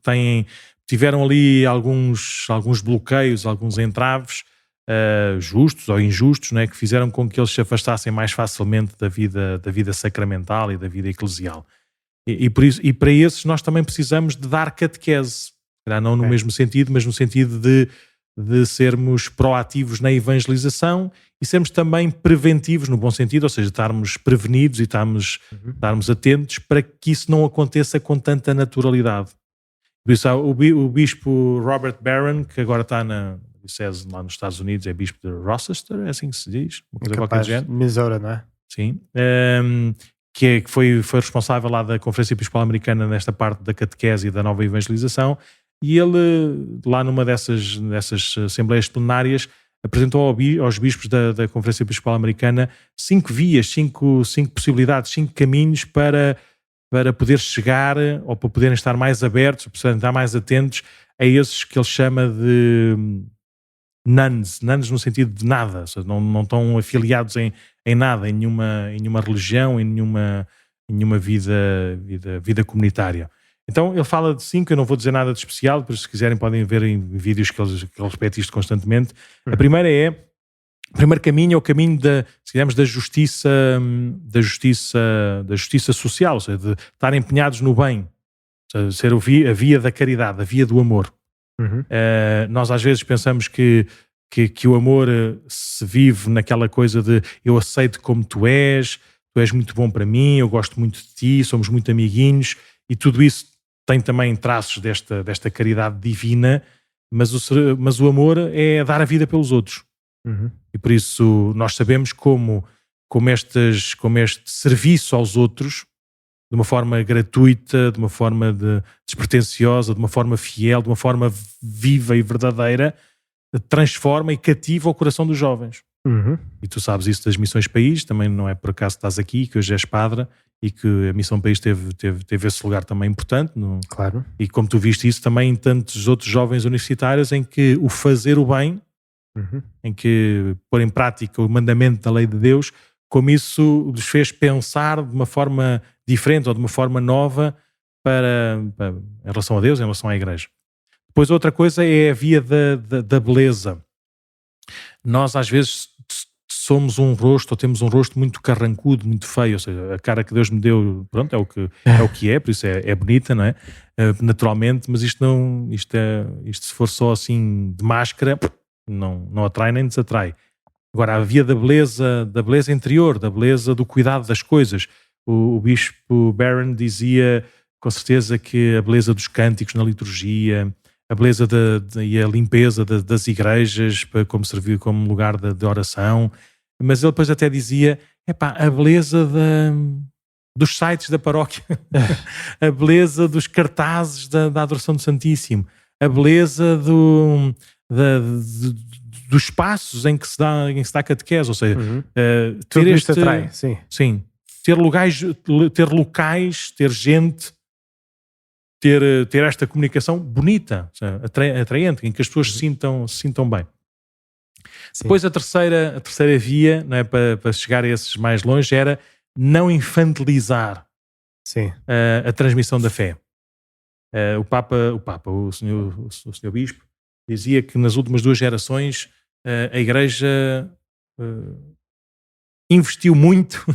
tiveram ali alguns bloqueios, alguns entraves, justos ou injustos, não é? Que fizeram com que eles se afastassem mais facilmente da vida sacramental e da vida eclesial. E para esses nós também precisamos de dar catequese, não no mesmo sentido, mas no sentido de sermos proativos na evangelização e sermos também preventivos no bom sentido, ou seja, estarmos prevenidos e estarmos atentos para que isso não aconteça com tanta naturalidade. Por isso o bispo Robert Barron, que agora está na diocese lá nos Estados Unidos, é bispo de Rochester, é assim que se diz? Uma coisa capaz de Minnesota, não é? Sim. Que foi responsável lá da Conferência Episcopal Americana nesta parte da catequese e da nova evangelização, e ele, lá numa dessas assembleias plenárias, apresentou aos bispos da Conferência Episcopal Americana 5 vias, 5 possibilidades, 5 caminhos para poder chegar, ou para poderem estar mais abertos, para estar mais atentos a esses que ele chama de nuns no sentido de nada, ou seja, não estão afiliados em nada, em nenhuma religião, em nenhuma vida comunitária. Então ele fala de 5, eu não vou dizer nada de especial, por isso se quiserem podem ver em vídeos que ele repete isto constantemente. A primeira o primeiro caminho é o caminho da justiça social, ou seja, de estar empenhados no bem, ou seja, ser a via da caridade, a via do amor. Nós às vezes pensamos que o amor se vive naquela coisa de eu aceito como tu és muito bom para mim, eu gosto muito de ti, somos muito amiguinhos, e tudo isso tem também traços desta caridade divina, mas o amor é dar a vida pelos outros. E por isso nós sabemos como este serviço aos outros, de uma forma gratuita, de uma forma despretensiosa, de uma forma fiel, de uma forma viva e verdadeira, transforma e cativa o coração dos jovens. E tu sabes isso das missões país, também não é por acaso que estás aqui, que hoje és padre, e que a missão país teve esse lugar também importante. Claro. E como tu viste isso também em tantos outros jovens universitários, em que o fazer o bem, em que pôr em prática o mandamento da lei de Deus, como isso lhes fez pensar de uma forma diferente ou de uma forma nova em relação a Deus, em relação à igreja. Depois outra coisa é a via da beleza. Nós às vezes somos um rosto, ou temos um rosto muito carrancudo, muito feio, ou seja, a cara que Deus me deu, pronto, é o que é, por isso é bonita, não é? Naturalmente, mas isto se for só assim de máscara, não atrai nem desatrai. Agora, a via da beleza interior, da beleza do cuidado das coisas. O bispo Barron dizia com certeza que a beleza dos cânticos na liturgia, a beleza e a limpeza das igrejas como servir como lugar de oração, mas ele depois até dizia a beleza dos sites da paróquia, a beleza dos cartazes da adoração do Santíssimo, a beleza dos espaços em que se dá catequese, ou seja, ter isto atrai, sim, ter locais, ter gente, ter esta comunicação bonita, atraente, em que as pessoas se sintam bem. Sim. Depois a terceira via, não é, para chegar a esses mais longe, era não infantilizar a transmissão da fé. O senhor Bispo dizia que nas últimas 2 gerações a Igreja investiu muito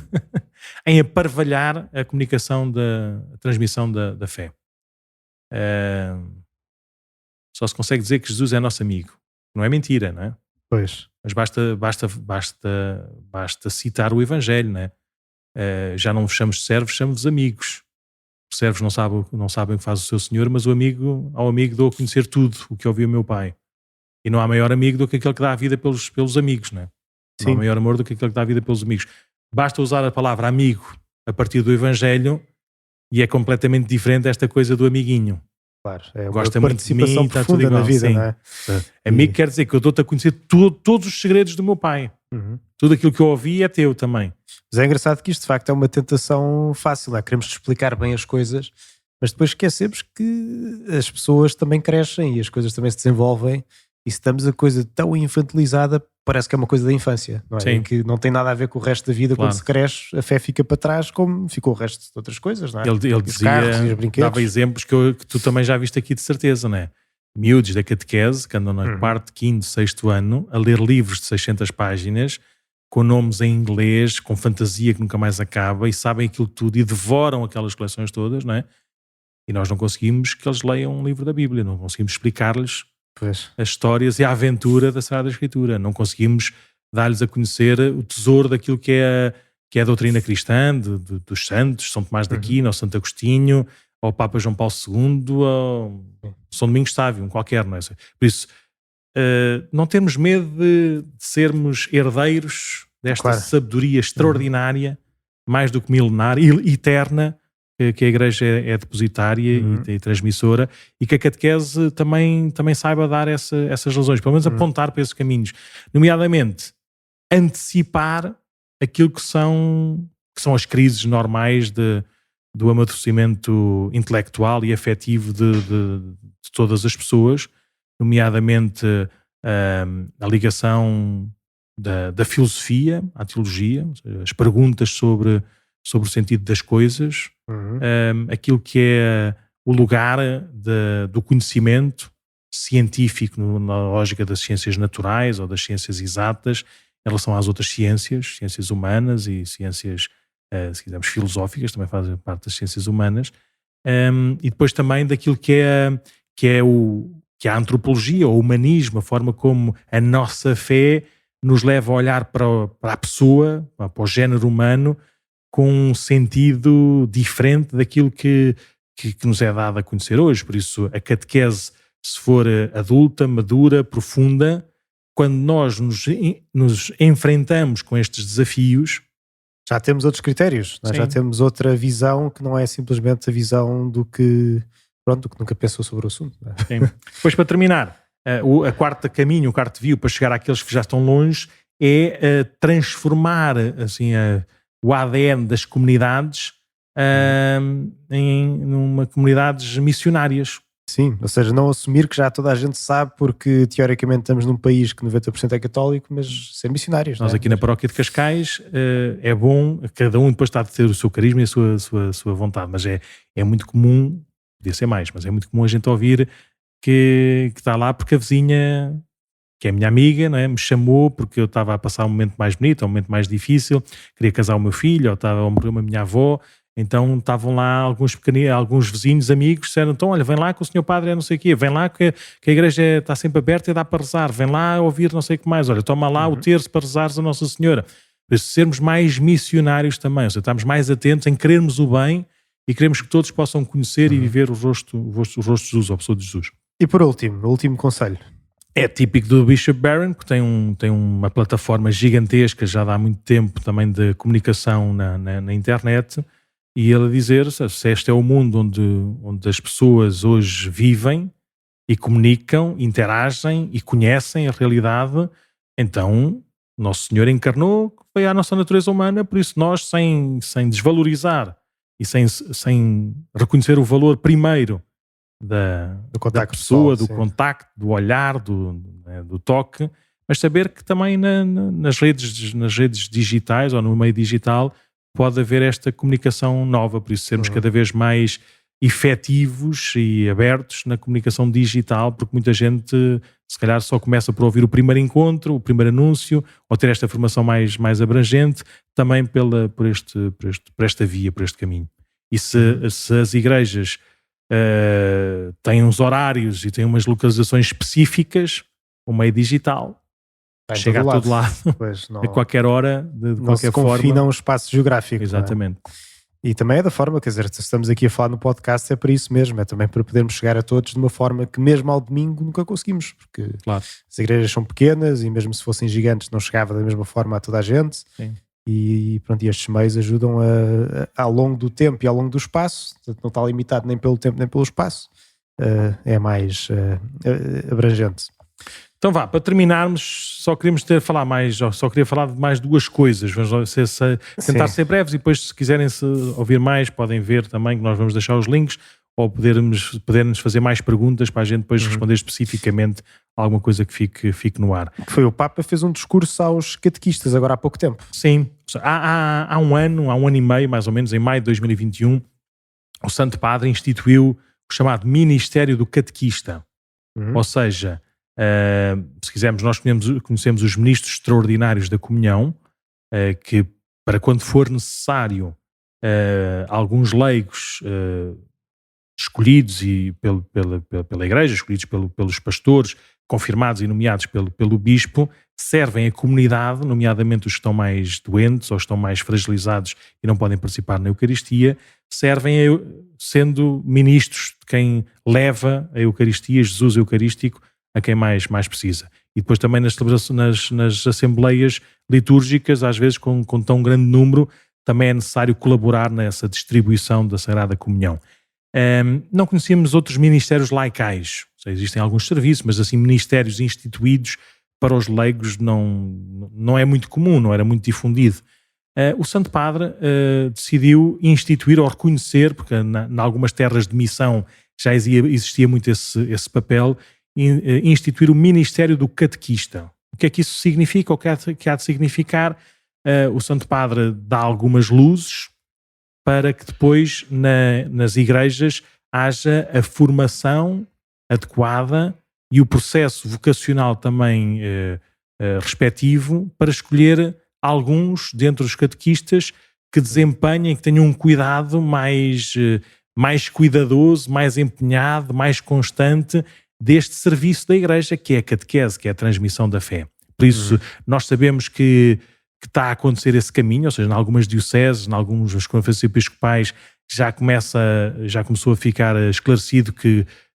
em aparvalhar a comunicação a transmissão da fé. Só se consegue dizer que Jesus é nosso amigo. Não é mentira, não é? Pois. Mas basta citar o Evangelho, não é? Já não vos chamamos de servos, chamamos-vos amigos. Os servos não sabem o que faz o seu senhor, mas ao amigo dou a conhecer tudo o que ouviu o meu pai. E não há maior amigo do que aquele que dá a vida pelos amigos, não é? Não há maior amor do que aquele que dá a vida pelos amigos. Basta usar a palavra amigo a partir do Evangelho e é completamente diferente esta coisa do amiguinho. Claro, é uma gosta participação muito de mim, profunda tudo igual, na vida, sim. Não é? Amigo quer dizer que eu dou-te a conhecer todos os segredos do meu pai. Tudo aquilo que eu ouvi é teu também. Mas é engraçado que isto de facto é uma tentação fácil, não é? Queremos explicar bem as coisas, mas depois esquecemos que as pessoas também crescem e as coisas também se desenvolvem, e se estamos a coisa tão infantilizada, parece que é uma coisa da infância, não é? Sim. Que não tem nada a ver com o resto da vida. Claro. Quando se cresce, a fé fica para trás, como ficou o resto de outras coisas, não é? Ele dizia, dava exemplos que tu também já viste aqui de certeza, não é? Miúdos da catequese, que andam no quarto, quinto, sexto ano, a ler livros de 600 páginas, com nomes em inglês, com fantasia que nunca mais acaba, e sabem aquilo tudo e devoram aquelas coleções todas, não é? E nós não conseguimos que eles leiam um livro da Bíblia, não conseguimos explicar-lhes as histórias e a aventura da Sagrada Escritura, não conseguimos dar-lhes a conhecer o tesouro daquilo que é a doutrina cristã, dos santos, São Tomás de Aquino, Santo Agostinho, ou Papa João Paulo II, ou São Domingos Sávio, um qualquer, não é? Por isso, não temos medo de sermos herdeiros desta sabedoria extraordinária, mais do que milenar e eterna, que a Igreja é depositária e transmissora, e que a catequese também saiba dar essas razões, pelo menos apontar para esses caminhos, nomeadamente antecipar aquilo que são as crises normais do amadurecimento intelectual e afetivo de todas as pessoas, nomeadamente a ligação da filosofia à teologia, as perguntas sobre o sentido das coisas, aquilo que é o lugar do conhecimento científico na lógica das ciências naturais ou das ciências exatas em relação às outras ciências humanas e ciências, se quisermos, filosóficas, também fazem parte das ciências humanas, e depois também daquilo que é a antropologia, o humanismo, a forma como a nossa fé nos leva a olhar para a pessoa, para o género humano, com um sentido diferente daquilo que nos é dado a conhecer hoje. Por isso, a catequese, se for adulta, madura, profunda, quando nós nos enfrentamos com estes desafios, já temos outros critérios, nós já temos outra visão que não é simplesmente a visão do que nunca pensou sobre o assunto. Não é? Depois, para terminar, o quarto view para chegar àqueles que já estão longe é transformar assim, o ADN das comunidades em numa comunidades missionárias. Sim, ou seja, não assumir que já toda a gente sabe, porque teoricamente estamos num país que 90% é católico, mas ser missionários. Nós aqui na paróquia de Cascais é bom, cada um depois está a ter o seu carisma e a sua vontade, mas é muito comum, podia ser mais, mas é muito comum a gente ouvir que está lá porque a vizinha, que é minha amiga, não é, me chamou porque eu estava a passar um momento mais bonito, um momento mais difícil, queria casar o meu filho, ou estava a morrer a minha avó. Então estavam lá alguns vizinhos, amigos, disseram, então olha, vem lá que o senhor padre é não sei o quê, vem lá que a igreja está sempre aberta e dá para rezar, vem lá ouvir não sei o que mais, olha, toma lá o terço para rezares a Nossa Senhora. Por isso, sermos mais missionários também, ou seja, estamos mais atentos em querermos o bem e queremos que todos possam conhecer e viver o rosto de Jesus, a pessoa de Jesus. E por último, o último conselho. É típico do Bishop Barron, que tem uma plataforma gigantesca já há muito tempo também de comunicação na internet. E ele a dizer, se este é o mundo onde as pessoas hoje vivem e comunicam, interagem e conhecem a realidade, então Nosso Senhor encarnou, foi à nossa natureza humana, por isso nós, sem desvalorizar e sem reconhecer o valor primeiro da pessoa, do contacto, do olhar, do toque, mas saber que também nas redes digitais ou no meio digital pode haver esta comunicação nova, por isso sermos cada vez mais efetivos e abertos na comunicação digital, porque muita gente se calhar só começa por ouvir o primeiro encontro, o primeiro anúncio, ou ter esta formação mais abrangente, também por esta via, por este caminho. E se as igrejas têm uns horários e têm umas localizações específicas, o meio digital chega a todo lado, a qualquer hora, de qualquer forma. Não se confina um espaço geográfico. Exatamente. E também é da forma, quer dizer, se estamos aqui a falar no podcast é para isso mesmo, é também para podermos chegar a todos de uma forma que mesmo ao domingo nunca conseguimos, porque as igrejas são pequenas e mesmo se fossem gigantes não chegava da mesma forma a toda a gente. Sim. E pronto, e estes meios ajudam ao longo do tempo e ao longo do espaço, não está limitado nem pelo tempo nem pelo espaço, é mais abrangente. Então vá, para terminarmos, só queria falar de mais duas coisas. Vamos tentar ser breves e depois, se quiserem ouvir mais, podem ver também que nós vamos deixar os links ou podermos fazer mais perguntas para a gente depois responder especificamente a alguma coisa que fique no ar. Foi o Papa fez um discurso aos catequistas agora há pouco tempo. Sim, há um ano e meio, mais ou menos, em maio de 2021, o Santo Padre instituiu o chamado Ministério do Catequista. Ou seja, se quisermos, nós conhecemos os ministros extraordinários da comunhão, que para quando for necessário alguns leigos escolhidos pela igreja, escolhidos pelos pastores, confirmados e nomeados pelo bispo, servem a comunidade, nomeadamente os que estão mais doentes ou estão mais fragilizados e não podem participar na Eucaristia, servem sendo ministros de quem leva a Eucaristia, Jesus Eucarístico, a quem mais precisa. E depois também nas assembleias litúrgicas, às vezes com tão grande número, também é necessário colaborar nessa distribuição da Sagrada Comunhão. Não conhecíamos outros ministérios laicais. Existem alguns serviços, mas assim ministérios instituídos para os leigos não é muito comum, não era muito difundido. O Santo Padre decidiu instituir ou reconhecer, porque em algumas terras de missão já existia muito esse papel, instituir o Ministério do Catequista. O que é que isso significa? O que há de significar? O Santo Padre dá algumas luzes para que depois nas igrejas haja a formação adequada e o processo vocacional também respectivo para escolher alguns dentre os catequistas que desempenhem, que tenham um cuidado mais cuidadoso, mais empenhado, mais constante deste serviço da igreja, que é a catequese, que é a transmissão da fé. Por isso, nós sabemos que está a acontecer esse caminho, ou seja, em algumas dioceses, em algumas conferências episcopais, já começou a ficar esclarecido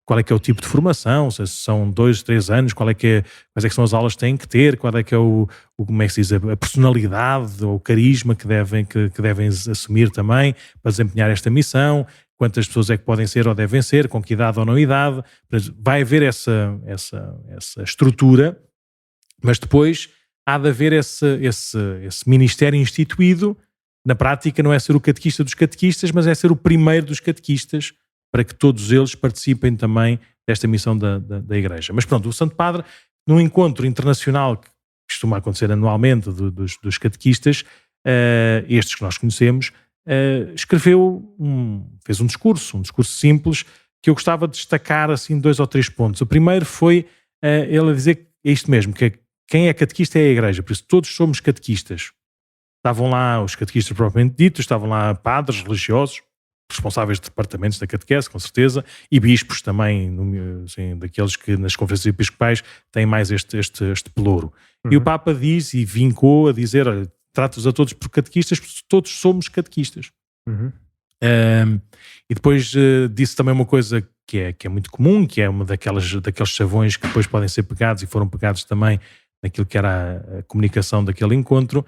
qual é que é o tipo de formação, se são 2, 3 anos, quais é que são as aulas que têm que ter, qual é que é como é que se diz, a personalidade ou o carisma que devem assumir também para desempenhar esta missão, quantas pessoas é que podem ser ou devem ser, com que idade ou não idade. Vai haver essa estrutura, mas depois há de haver esse ministério instituído. Na prática não é ser o catequista dos catequistas, mas é ser o primeiro dos catequistas, para que todos eles participem também desta missão da Igreja. Mas pronto, o Santo Padre, num encontro internacional que costuma acontecer anualmente dos catequistas, estes que nós conhecemos, fez um discurso simples, que eu gostava de destacar assim 2 ou 3 pontos. O primeiro foi ele a dizer que é isto mesmo, que quem é catequista é a Igreja, por isso todos somos catequistas. Estavam lá os catequistas propriamente ditos, estavam lá padres religiosos, responsáveis de departamentos da catequese, com certeza, e bispos também, assim, daqueles que nas conferências episcopais têm mais este pelouro. E o Papa diz, e vincou a dizer, olha, trata-os a todos por catequistas, porque todos somos catequistas. E depois disse também uma coisa que é muito comum, que é uma daqueles chavões que depois podem ser pegados, e foram pegados também naquilo que era a comunicação daquele encontro,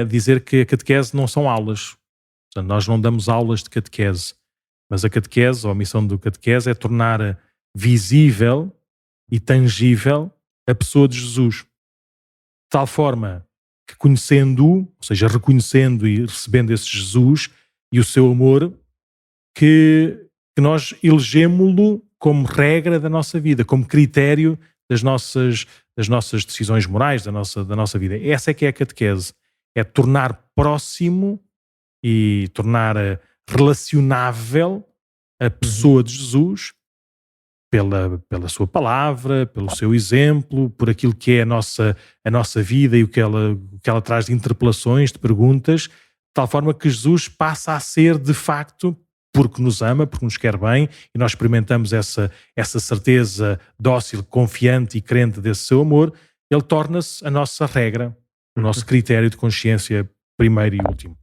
dizer que a catequese não são aulas. Portanto, nós não damos aulas de catequese, mas a catequese, ou a missão do catequese, é tornar visível e tangível a pessoa de Jesus. De tal forma que, conhecendo-o, ou seja, reconhecendo e recebendo esse Jesus e o seu amor, que nós elegemo-lo como regra da nossa vida, como critério das nossas decisões morais, da nossa vida. Essa é que é a catequese. É tornar próximo e tornar relacionável a pessoa de Jesus pela sua palavra, pelo seu exemplo, por aquilo que é a nossa vida e o que ela traz de interpelações, de perguntas, de tal forma que Jesus passa a ser, de facto, porque nos ama, porque nos quer bem, e nós experimentamos essa certeza dócil, confiante e crente desse seu amor, ele torna-se a nossa regra, o nosso critério de consciência primeiro e último.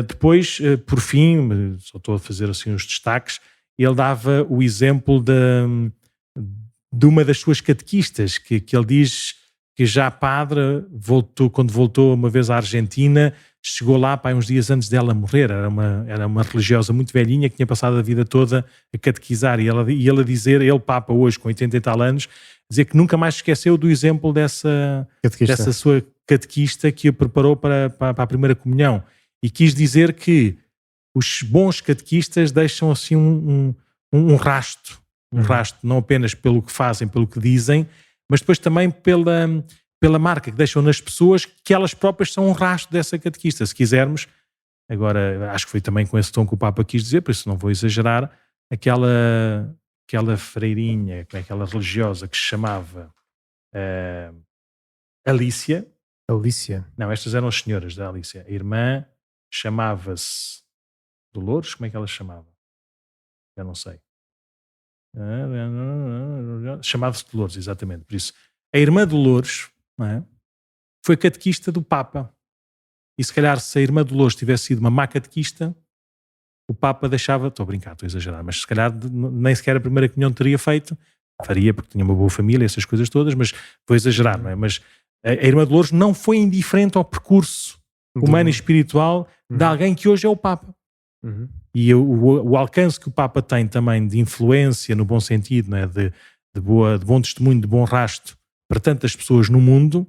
Depois, por fim, só estou a fazer assim uns destaques, ele dava o exemplo de uma das suas catequistas, que ele diz que já padre, quando voltou uma vez à Argentina, chegou lá uns dias antes dela morrer. Era uma religiosa muito velhinha que tinha passado a vida toda a catequizar, e ele a dizer, ele Papa hoje com 80 e tal anos, dizer que nunca mais esqueceu do exemplo dessa sua catequista que a preparou para a primeira comunhão, e quis dizer que os bons catequistas deixam assim um rastro, não apenas pelo que fazem, pelo que dizem, mas depois também pela marca que deixam nas pessoas, que elas próprias são um rastro dessa catequista. Se quisermos, agora acho que foi também com esse tom que o Papa quis dizer, por isso não vou exagerar, aquela freirinha, aquela religiosa que se chamava Alicia. Não, estas eram as senhoras da Alicia. A irmã chamava-se Dolores, como é que ela se chamava? Já não sei. Chamava-se Dolores, exatamente. Por isso, a irmã Dolores, não é, foi catequista do Papa. E se calhar, se a irmã Dolores tivesse sido uma má catequista, o Papa deixava, estou a brincar, estou a exagerar, mas se calhar nem sequer a primeira comunhão teria feito, faria porque tinha uma boa família, essas coisas todas, mas vou exagerar, não é? Mas a irmã Dolores não foi indiferente ao percurso humano e espiritual de alguém que hoje é o Papa. E o alcance que o Papa tem também de influência, no bom sentido, não é? de bom testemunho, de bom rastro para tantas pessoas no mundo,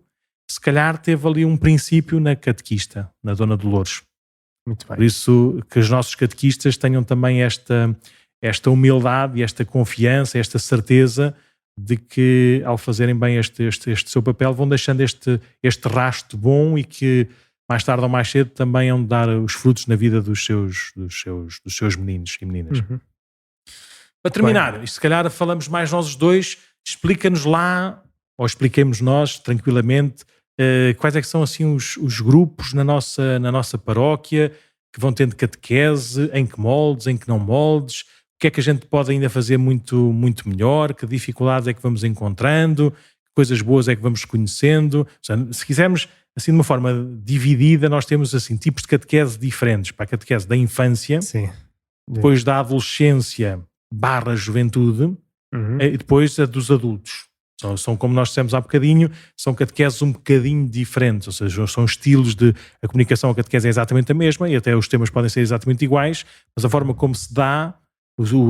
se calhar teve ali um princípio na catequista, na Dona Dolores. Muito bem. Por isso que os nossos catequistas tenham também esta humildade e esta confiança, esta certeza de que ao fazerem bem este seu papel vão deixando este rastro bom, e que mais tarde ou mais cedo também hão de dar os frutos na vida dos seus meninos e meninas. Para terminar, se calhar falamos mais nós os dois, explica-nos lá, ou expliquemos nós tranquilamente, quais é que são assim os grupos na nossa paróquia que vão tendo catequese, em que moldes, em que não moldes, o que é que a gente pode ainda fazer muito, muito melhor, que dificuldades é que vamos encontrando, que coisas boas é que vamos conhecendo. Ou seja, se quisermos, assim de uma forma dividida, nós temos assim tipos de catequese diferentes, para a catequese da infância, sim, depois da adolescência / juventude, e depois a dos adultos. São, como nós dissemos há bocadinho, são catequeses um bocadinho diferentes, ou seja, são estilos a comunicação, a catequese é exatamente a mesma, e até os temas podem ser exatamente iguais, mas a forma como se dá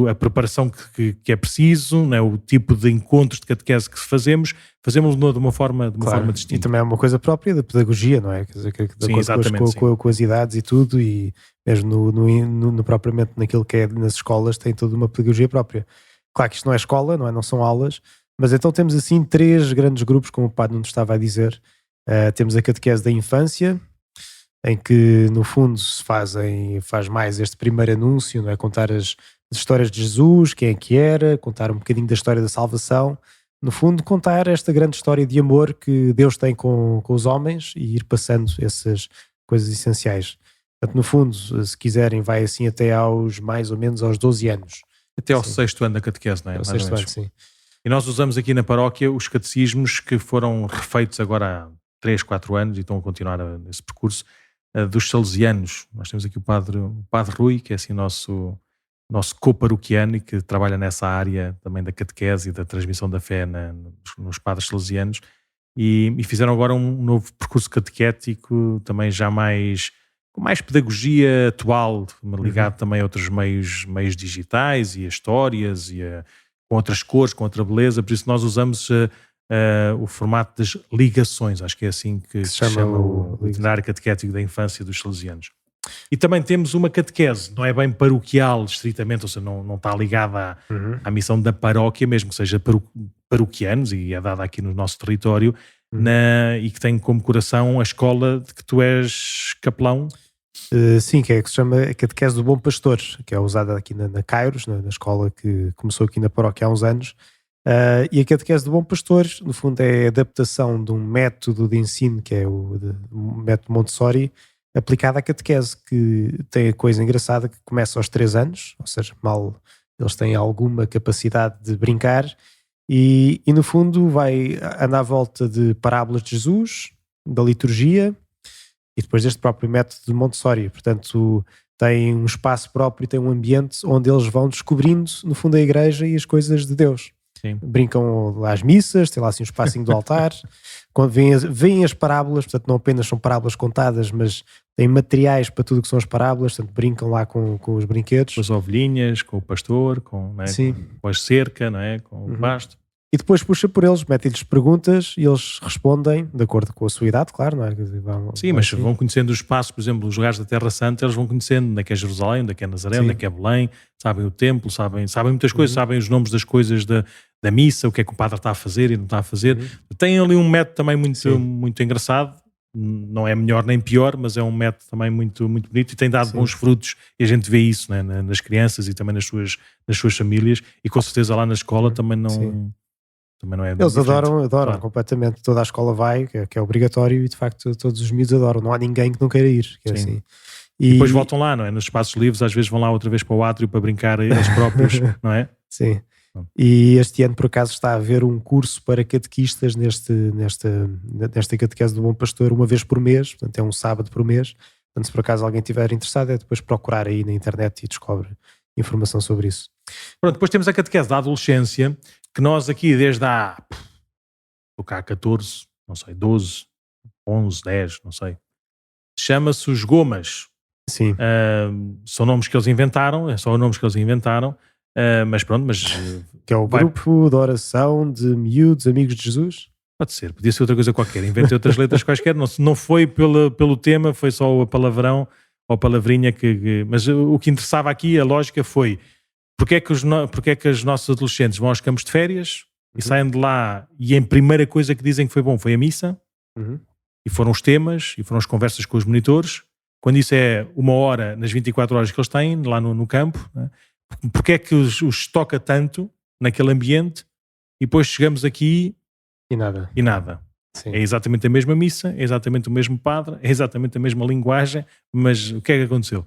a preparação que é preciso, não é? O tipo de encontros de catequese que fazemos de uma forma distinta. E também é uma coisa própria da pedagogia, não é? Quer dizer, que de acordo com as idades e tudo, e mesmo no propriamente naquilo que é nas escolas, tem toda uma pedagogia própria. Claro que isto não é escola, não são aulas, mas então temos assim 3 grandes grupos, como o Padre nos estava a dizer. Temos a catequese da infância, em que no fundo se faz mais este primeiro anúncio, não é? Contar as histórias de Jesus, quem é que era, contar um bocadinho da história da salvação, no fundo contar esta grande história de amor que Deus tem com os homens e ir passando essas coisas essenciais. Portanto, no fundo, se quiserem, vai assim até mais ou menos aos 12 anos. Até ao 6º ano da catequese, não é? Ao 6º ano, sim. E nós usamos aqui na paróquia os catecismos que foram refeitos agora há 3, 4 anos e estão a continuar nesse percurso, dos salesianos. Nós temos aqui o padre Rui, que é assim nosso co-paroquiano e que trabalha nessa área também da catequese e da transmissão da fé nos padres salesianos, e fizeram agora um novo percurso catequético também já com mais pedagogia atual, ligado também a outros meios digitais e a histórias com outras cores, com outra beleza. Por isso nós usamos o formato das ligações, acho que é assim que se chama o itinerário catequético da infância dos salesianos. E também temos uma catequese, não é bem paroquial estritamente, ou seja, não está ligada à missão da paróquia, mesmo que seja paroquianos, e é dada aqui no nosso território, e que tem como coração a escola de que tu és capelão. Sim, que se chama a catequese do Bom Pastor, que é usada aqui na Cairos, na escola que começou aqui na paróquia há uns anos. E a catequese do Bom Pastor, no fundo, é a adaptação de um método de ensino, que é o método Montessori, aplicado à catequese, que tem a coisa engraçada que começa aos 3 anos, ou seja, mal eles têm alguma capacidade de brincar, e no fundo vai andar à volta de parábolas de Jesus, da liturgia, e depois deste próprio método de Montessori. Portanto, tem um espaço próprio, tem um ambiente onde eles vão descobrindo, no fundo, a igreja e as coisas de Deus. Sim. Brincam lá às missas, tem lá assim um espacinho do altar, quando veem as parábolas, portanto não apenas são parábolas contadas, mas têm materiais para tudo o que são as parábolas, portanto brincam lá com os brinquedos. Com as ovelhinhas, com o pastor, com a cerca, não é? Com o pasto. E depois puxa por eles, mete-lhes perguntas e eles respondem de acordo com a sua idade, claro, não é? Mas vão conhecendo os espaços, por exemplo, os lugares da Terra Santa, eles vão conhecendo onde é que é Jerusalém, onde é que é Nazaré, onde é que é Belém, sabem o templo, sabem muitas coisas, sabem os nomes das coisas da missa, o que é que o padre está a fazer e não está a fazer. Tem ali um método também muito engraçado, não é melhor nem pior, mas é um método também muito, muito bonito e tem dado bons frutos, e a gente vê isso, né, nas crianças e também nas suas famílias, e com certeza lá na escola também não é. Eles adoram claro. Completamente, toda a escola vai, que é obrigatório, e de facto todos os miúdos adoram, não há ninguém que não queira ir, que é assim. E depois voltam lá, não é? Nos espaços livres, às vezes vão lá outra vez para o átrio para brincar eles próprios, não é? Sim. E este ano, por acaso, está a haver um curso para catequistas nesta catequese do Bom Pastor, uma vez por mês, portanto é um sábado por mês. Portanto, se por acaso alguém estiver interessado, é depois procurar aí na internet e descobre informação sobre isso. Pronto, depois temos a catequese da adolescência, que nós aqui desde há 14, não sei, 12, 11, 10, não sei, chama-se os Gomas. Sim. São nomes que eles inventaram, mas pronto, que é o grupo de oração de miúdos amigos de Jesus? Pode ser, podia ser outra coisa qualquer, inventei outras letras quaisquer, não foi pelo tema, foi só o palavrão ou a palavrinha mas o que interessava aqui, a lógica foi porque é que os nossos adolescentes vão aos campos de férias e saem de lá e a primeira coisa que dizem que foi bom foi a missa, e foram os temas e foram as conversas com os monitores, quando isso é 1 hora nas 24 horas que eles têm lá no campo, né? Porque é que os toca tanto naquele ambiente e depois chegamos aqui e nada. Sim. É exatamente a mesma missa, é exatamente o mesmo padre, é exatamente a mesma linguagem, mas o que é que aconteceu?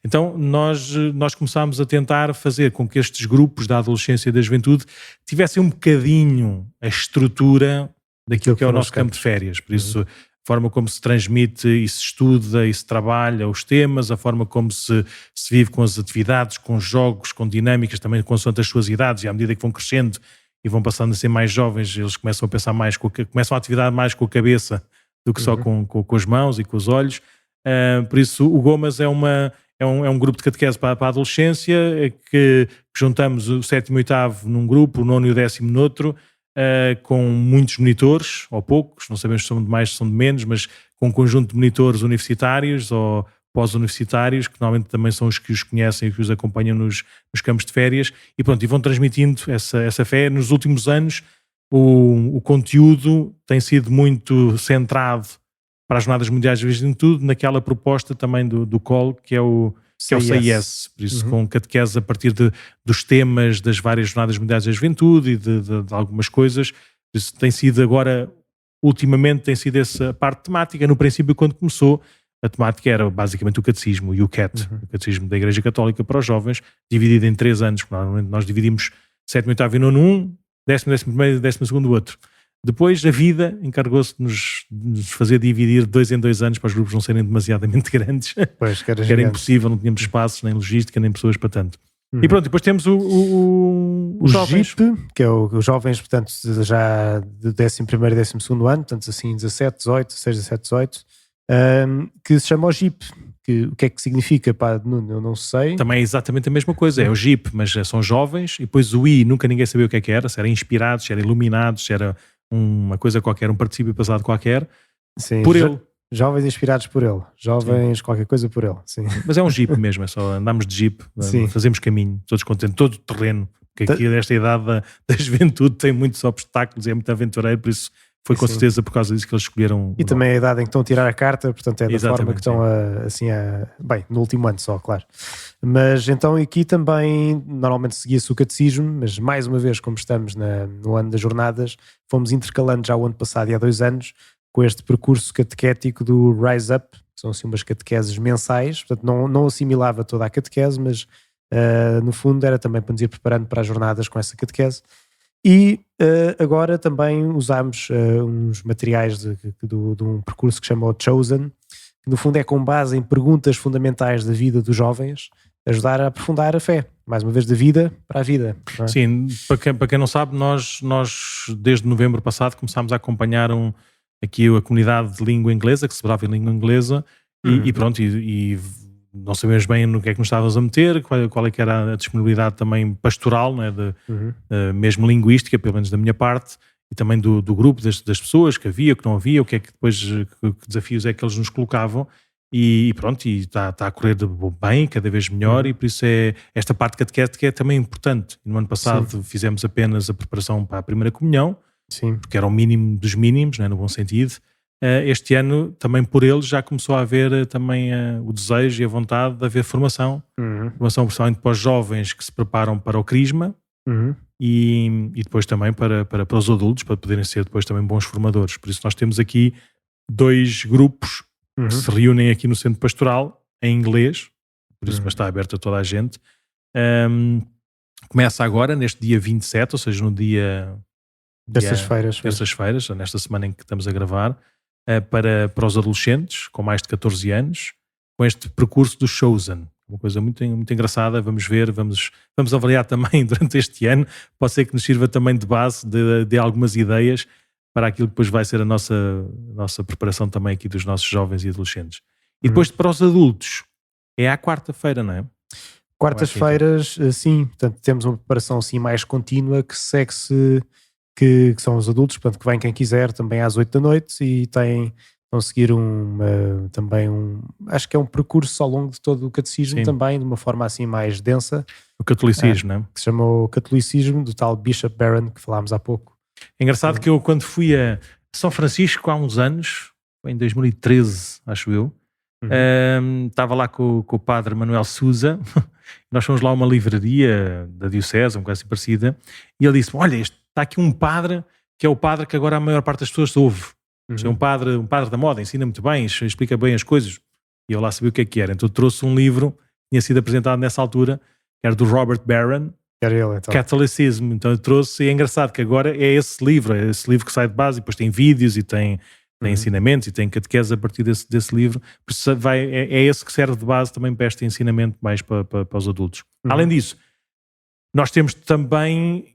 Então nós começámos a tentar fazer com que estes grupos da adolescência e da juventude tivessem um bocadinho a estrutura daquilo que é o nosso campo de férias. Por isso, a forma como se transmite e se estuda e se trabalha os temas, a forma como se vive com as atividades, com jogos, com dinâmicas, também consoante as suas idades, e à medida que vão crescendo e vão passando a ser mais jovens, eles começam a pensar mais, começam a atividade mais com a cabeça do que só com as mãos e com os olhos. Por isso o Gomas é é um grupo de catequese para a adolescência, que juntamos o 7º e o 8º num grupo, o 9º e o 10º noutro, com muitos monitores, ou poucos, não sabemos se são de mais, se são de menos, mas com um conjunto de monitores universitários ou pós-universitários, que normalmente também são os que os conhecem e que os acompanham nos campos de férias, e pronto, e vão transmitindo essa fé. Nos últimos anos, o conteúdo tem sido muito centrado para as Jornadas Mundiais da Juventude, naquela proposta também do COL, que é o CIS, por isso com catequese a partir dos temas das várias Jornadas Mundiais da Juventude e de algumas coisas. Por isso tem sido agora, ultimamente tem sido essa parte temática. No princípio, quando começou, a temática era basicamente o catecismo e o CAT, o catecismo da Igreja Católica para os jovens, dividido em 3 anos. Normalmente nós dividimos 7º, 8º e 9º um, 10º, 11º e 12º outro. Depois a vida encarregou-se de nos fazer dividir de 2 em 2 anos para os grupos não serem demasiadamente grandes. Pois, que era impossível, não tínhamos espaços, nem logística, nem pessoas para tanto. E pronto, depois temos os jovens. JIP, que é os jovens, portanto, já de 11º e 12º ano, portanto assim 17, 18, 16, 17, 18, que se chama o JIP. O que é que significa? Pá, eu não sei. Também é exatamente a mesma coisa, é o JIP, mas são jovens, e depois o I nunca ninguém sabia o que é que era, se era inspirados, se era iluminados, se era uma coisa qualquer, um particípio passado qualquer. Sim, por ele. Jovens inspirados por ele, jovens, sim, qualquer coisa por ele. Sim. Mas é um Jeep mesmo, é só andamos de Jeep, fazemos caminho, todos contentes, todo o terreno, porque aqui nesta idade da juventude tem muitos obstáculos e é muito aventureiro, por isso foi com certeza por causa disso que eles escolheram. E também a idade em que estão a tirar a carta, portanto é da exatamente, forma que estão bem, no último ano só, claro. Mas então aqui também normalmente seguia-se o catecismo, mas mais uma vez, como estamos no ano das jornadas, fomos intercalando já o ano passado e há 2 anos com este percurso catequético do Rise Up, que são assim umas catequeses mensais, portanto não assimilava toda a catequese, mas no fundo era também para nos ir preparando para as jornadas com essa catequese. E agora também usámos uns materiais de um percurso que se chama o Chosen, que no fundo é com base em perguntas fundamentais da vida dos jovens, ajudar a aprofundar a fé, mais uma vez da vida para a vida. Não é? Sim, para quem não sabe, nós desde novembro passado começámos a acompanhar aqui a comunidade de língua inglesa, que se celebrava em língua inglesa, e pronto, e não sabemos bem no que é que nos estávamos a meter, qual é que era a disponibilidade também pastoral, né, mesmo linguística, pelo menos da minha parte, e também do grupo, das pessoas que havia, que não havia, o que é que depois, que desafios é que eles nos colocavam, e pronto, e está a correr bem, cada vez melhor, e por isso esta parte catequética é também importante. No ano passado fizemos apenas a preparação para a primeira comunhão, sim, porque era o mínimo dos mínimos, né, no bom sentido. Este ano, também por eles, já começou a haver também o desejo e a vontade de haver formação. Formação principalmente para os jovens que se preparam para o crisma e depois também para os adultos, para poderem ser depois também bons formadores. Por isso nós temos aqui 2 grupos que se reúnem aqui no Centro Pastoral, em inglês, por isso mas está aberto a toda a gente. Começa agora, neste dia 27, ou seja, no dia... Terças-feiras, nesta semana em que estamos a gravar, para os adolescentes com mais de 14 anos, com este percurso do Chosen. Uma coisa muito, muito engraçada, vamos ver, vamos avaliar também durante este ano, pode ser que nos sirva também de base de algumas ideias para aquilo que depois vai ser a nossa preparação também aqui dos nossos jovens e adolescentes. E depois para os adultos, é à quarta-feira, não é? Quartas-feiras, sim, portanto temos uma preparação assim mais contínua que segue-se, que são os adultos, portanto que vem quem quiser também às 8 da noite e vão seguir acho que é um percurso ao longo de todo o catecismo, sim, também, de uma forma assim mais densa. O catolicismo, não é? Que se chama o catolicismo, do tal Bishop Barron, que falámos há pouco. É engraçado que eu, quando fui a São Francisco há uns anos, em 2013, acho eu, estava lá com o padre Manuel Sousa, nós fomos lá a uma livraria da diocese, uma coisa assim parecida, e ele disse, olha, está aqui um padre, que é o padre que agora a maior parte das pessoas ouve. É um padre da moda, ensina muito bem, explica bem as coisas. E eu lá sabia o que é que era. Então trouxe um livro, que tinha sido apresentado nessa altura, que era do Robert Barron, era ele, então. Catolicismo. Então eu trouxe, e é engraçado que agora é esse livro que sai de base, e depois tem vídeos, e tem ensinamentos, e tem catequese a partir desse livro. Por isso é esse que serve de base também para este ensinamento mais para os adultos. Além disso, nós temos também...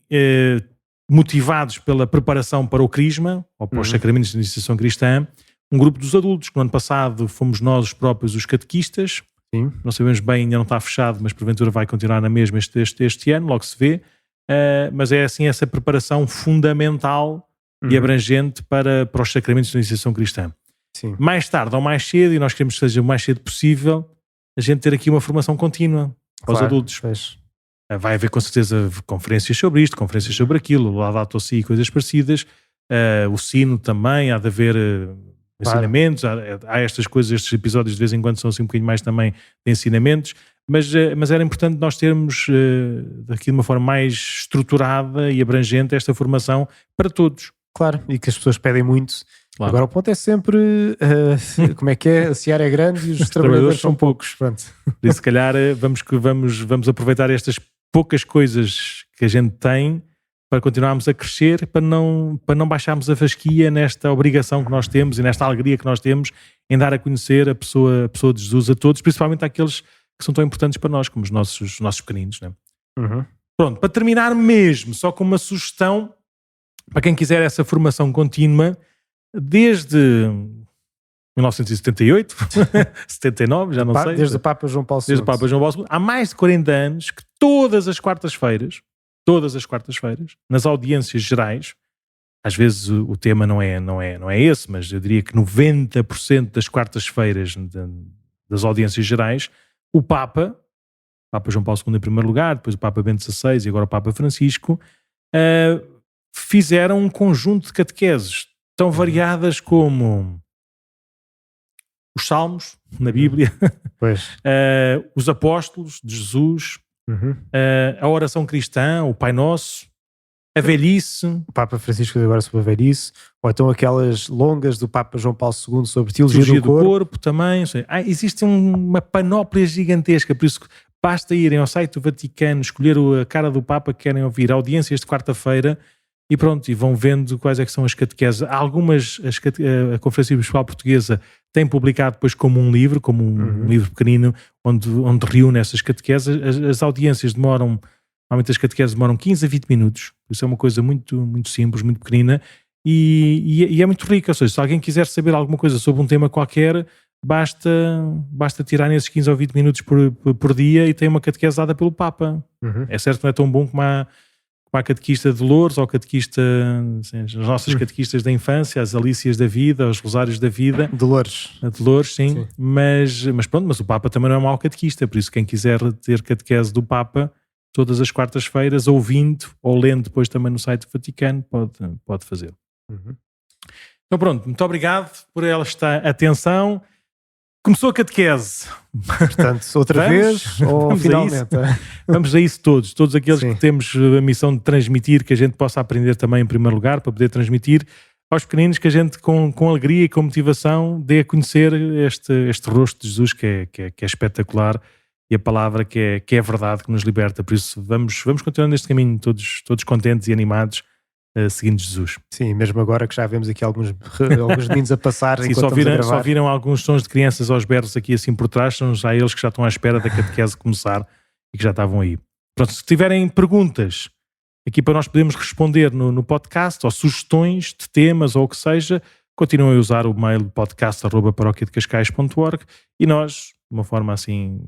motivados pela preparação para o crisma, ou para os sacramentos de iniciação cristã, um grupo dos adultos, que no ano passado fomos nós próprios os catequistas, Sim. Não sabemos bem, ainda não está fechado, mas porventura vai continuar na mesma este ano, logo se vê. Mas é assim essa preparação fundamental e abrangente para os sacramentos da iniciação cristã. Sim. Mais tarde ou mais cedo, e nós queremos que seja o mais cedo possível, a gente ter aqui uma formação contínua aos adultos. Pois. Vai haver com certeza conferências sobre isto, conferências sobre aquilo, Laudato Si e coisas parecidas. O sino também, há de haver ensinamentos, há estas coisas, estes episódios de vez em quando são assim um bocadinho mais também de ensinamentos, mas era importante nós termos aqui de uma forma mais estruturada e abrangente esta formação para todos. Claro, e que as pessoas pedem muito. Claro. Agora o ponto é sempre, como é que é? A seara é grande e os trabalhadores são poucos. Pronto. E se calhar vamos aproveitar estas poucas coisas que a gente tem para continuarmos a crescer, para não baixarmos a fasquia nesta obrigação que nós temos e nesta alegria que nós temos em dar a conhecer a pessoa de Jesus a todos, principalmente àqueles que são tão importantes para nós, como os nossos pequeninos. Né? Pronto, para terminar mesmo, só com uma sugestão, para quem quiser essa formação contínua, desde 1978, 79, já não sei. Desde o Papa João Paulo II. Desde o Papa João Paulo II. Há mais de 40 anos que todas as quartas-feiras, nas audiências gerais, às vezes o tema não é esse, mas eu diria que 90% das quartas-feiras das audiências gerais, o Papa João Paulo II em primeiro lugar, depois o Papa Bento XVI e agora o Papa Francisco, fizeram um conjunto de catequeses tão variadas como os Salmos na Bíblia, os Apóstolos de Jesus, a oração cristã, o Pai Nosso, a velhice. O Papa Francisco agora sobre a velhice, ou então aquelas longas do Papa João Paulo II sobre teologia do corpo também. Existe uma panóplia gigantesca, por isso basta irem ao site do Vaticano, escolher a cara do Papa que querem ouvir, audiências de quarta-feira, e pronto, e vão vendo quais é que são as catequeses. Algumas, a Conferência Episcopal Portuguesa tem publicado depois como um livro, um livro pequenino, onde reúne essas catequeses. As audiências normalmente as catequeses demoram 15 a 20 minutos, isso é uma coisa muito, muito simples, muito pequenina, e é muito rica. Ou seja, se alguém quiser saber alguma coisa sobre um tema qualquer, basta tirar nesses 15 ou 20 minutos por dia e tem uma catequese dada pelo Papa. É certo que não é tão bom como a catequista de Lourdes ou a catequista, assim, as nossas catequistas da infância, as Alícias da vida, os Rosários da vida. Dolores. A Dolores, sim. Mas pronto, mas o Papa também não é um mau catequista, por isso quem quiser ter catequese do Papa, todas as quartas-feiras, ouvindo ou lendo depois também no site do Vaticano, pode fazer. Então pronto, muito obrigado por esta atenção. Começou a catequese. Portanto, outra vez ou finalmente? Vamos a isso todos aqueles que temos a missão de transmitir, que a gente possa aprender também em primeiro lugar, para poder transmitir aos pequeninos, que a gente com alegria e com motivação dê a conhecer este rosto de Jesus que é espetacular, e a palavra que é verdade, que nos liberta. Por isso vamos continuando neste caminho todos contentes e animados, seguindo Jesus. Sim, mesmo agora que já vemos aqui alguns meninos a passar. Sim, só viram alguns sons de crianças aos berros aqui assim por trás, são já eles que já estão à espera da catequese começar e que já estavam aí. Pronto, se tiverem perguntas aqui para nós podermos responder no podcast, ou sugestões de temas ou o que seja, continuem a usar o mail podcast@paroquiadecascais.org, e nós, de uma forma assim,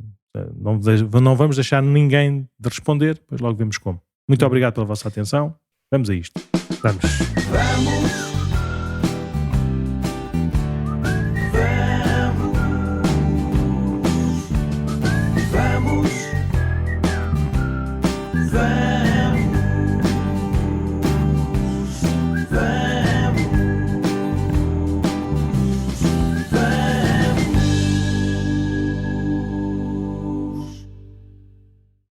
não vamos deixar ninguém de responder, depois logo vemos como. Muito obrigado pela vossa atenção. Vamos a isto. Vamos.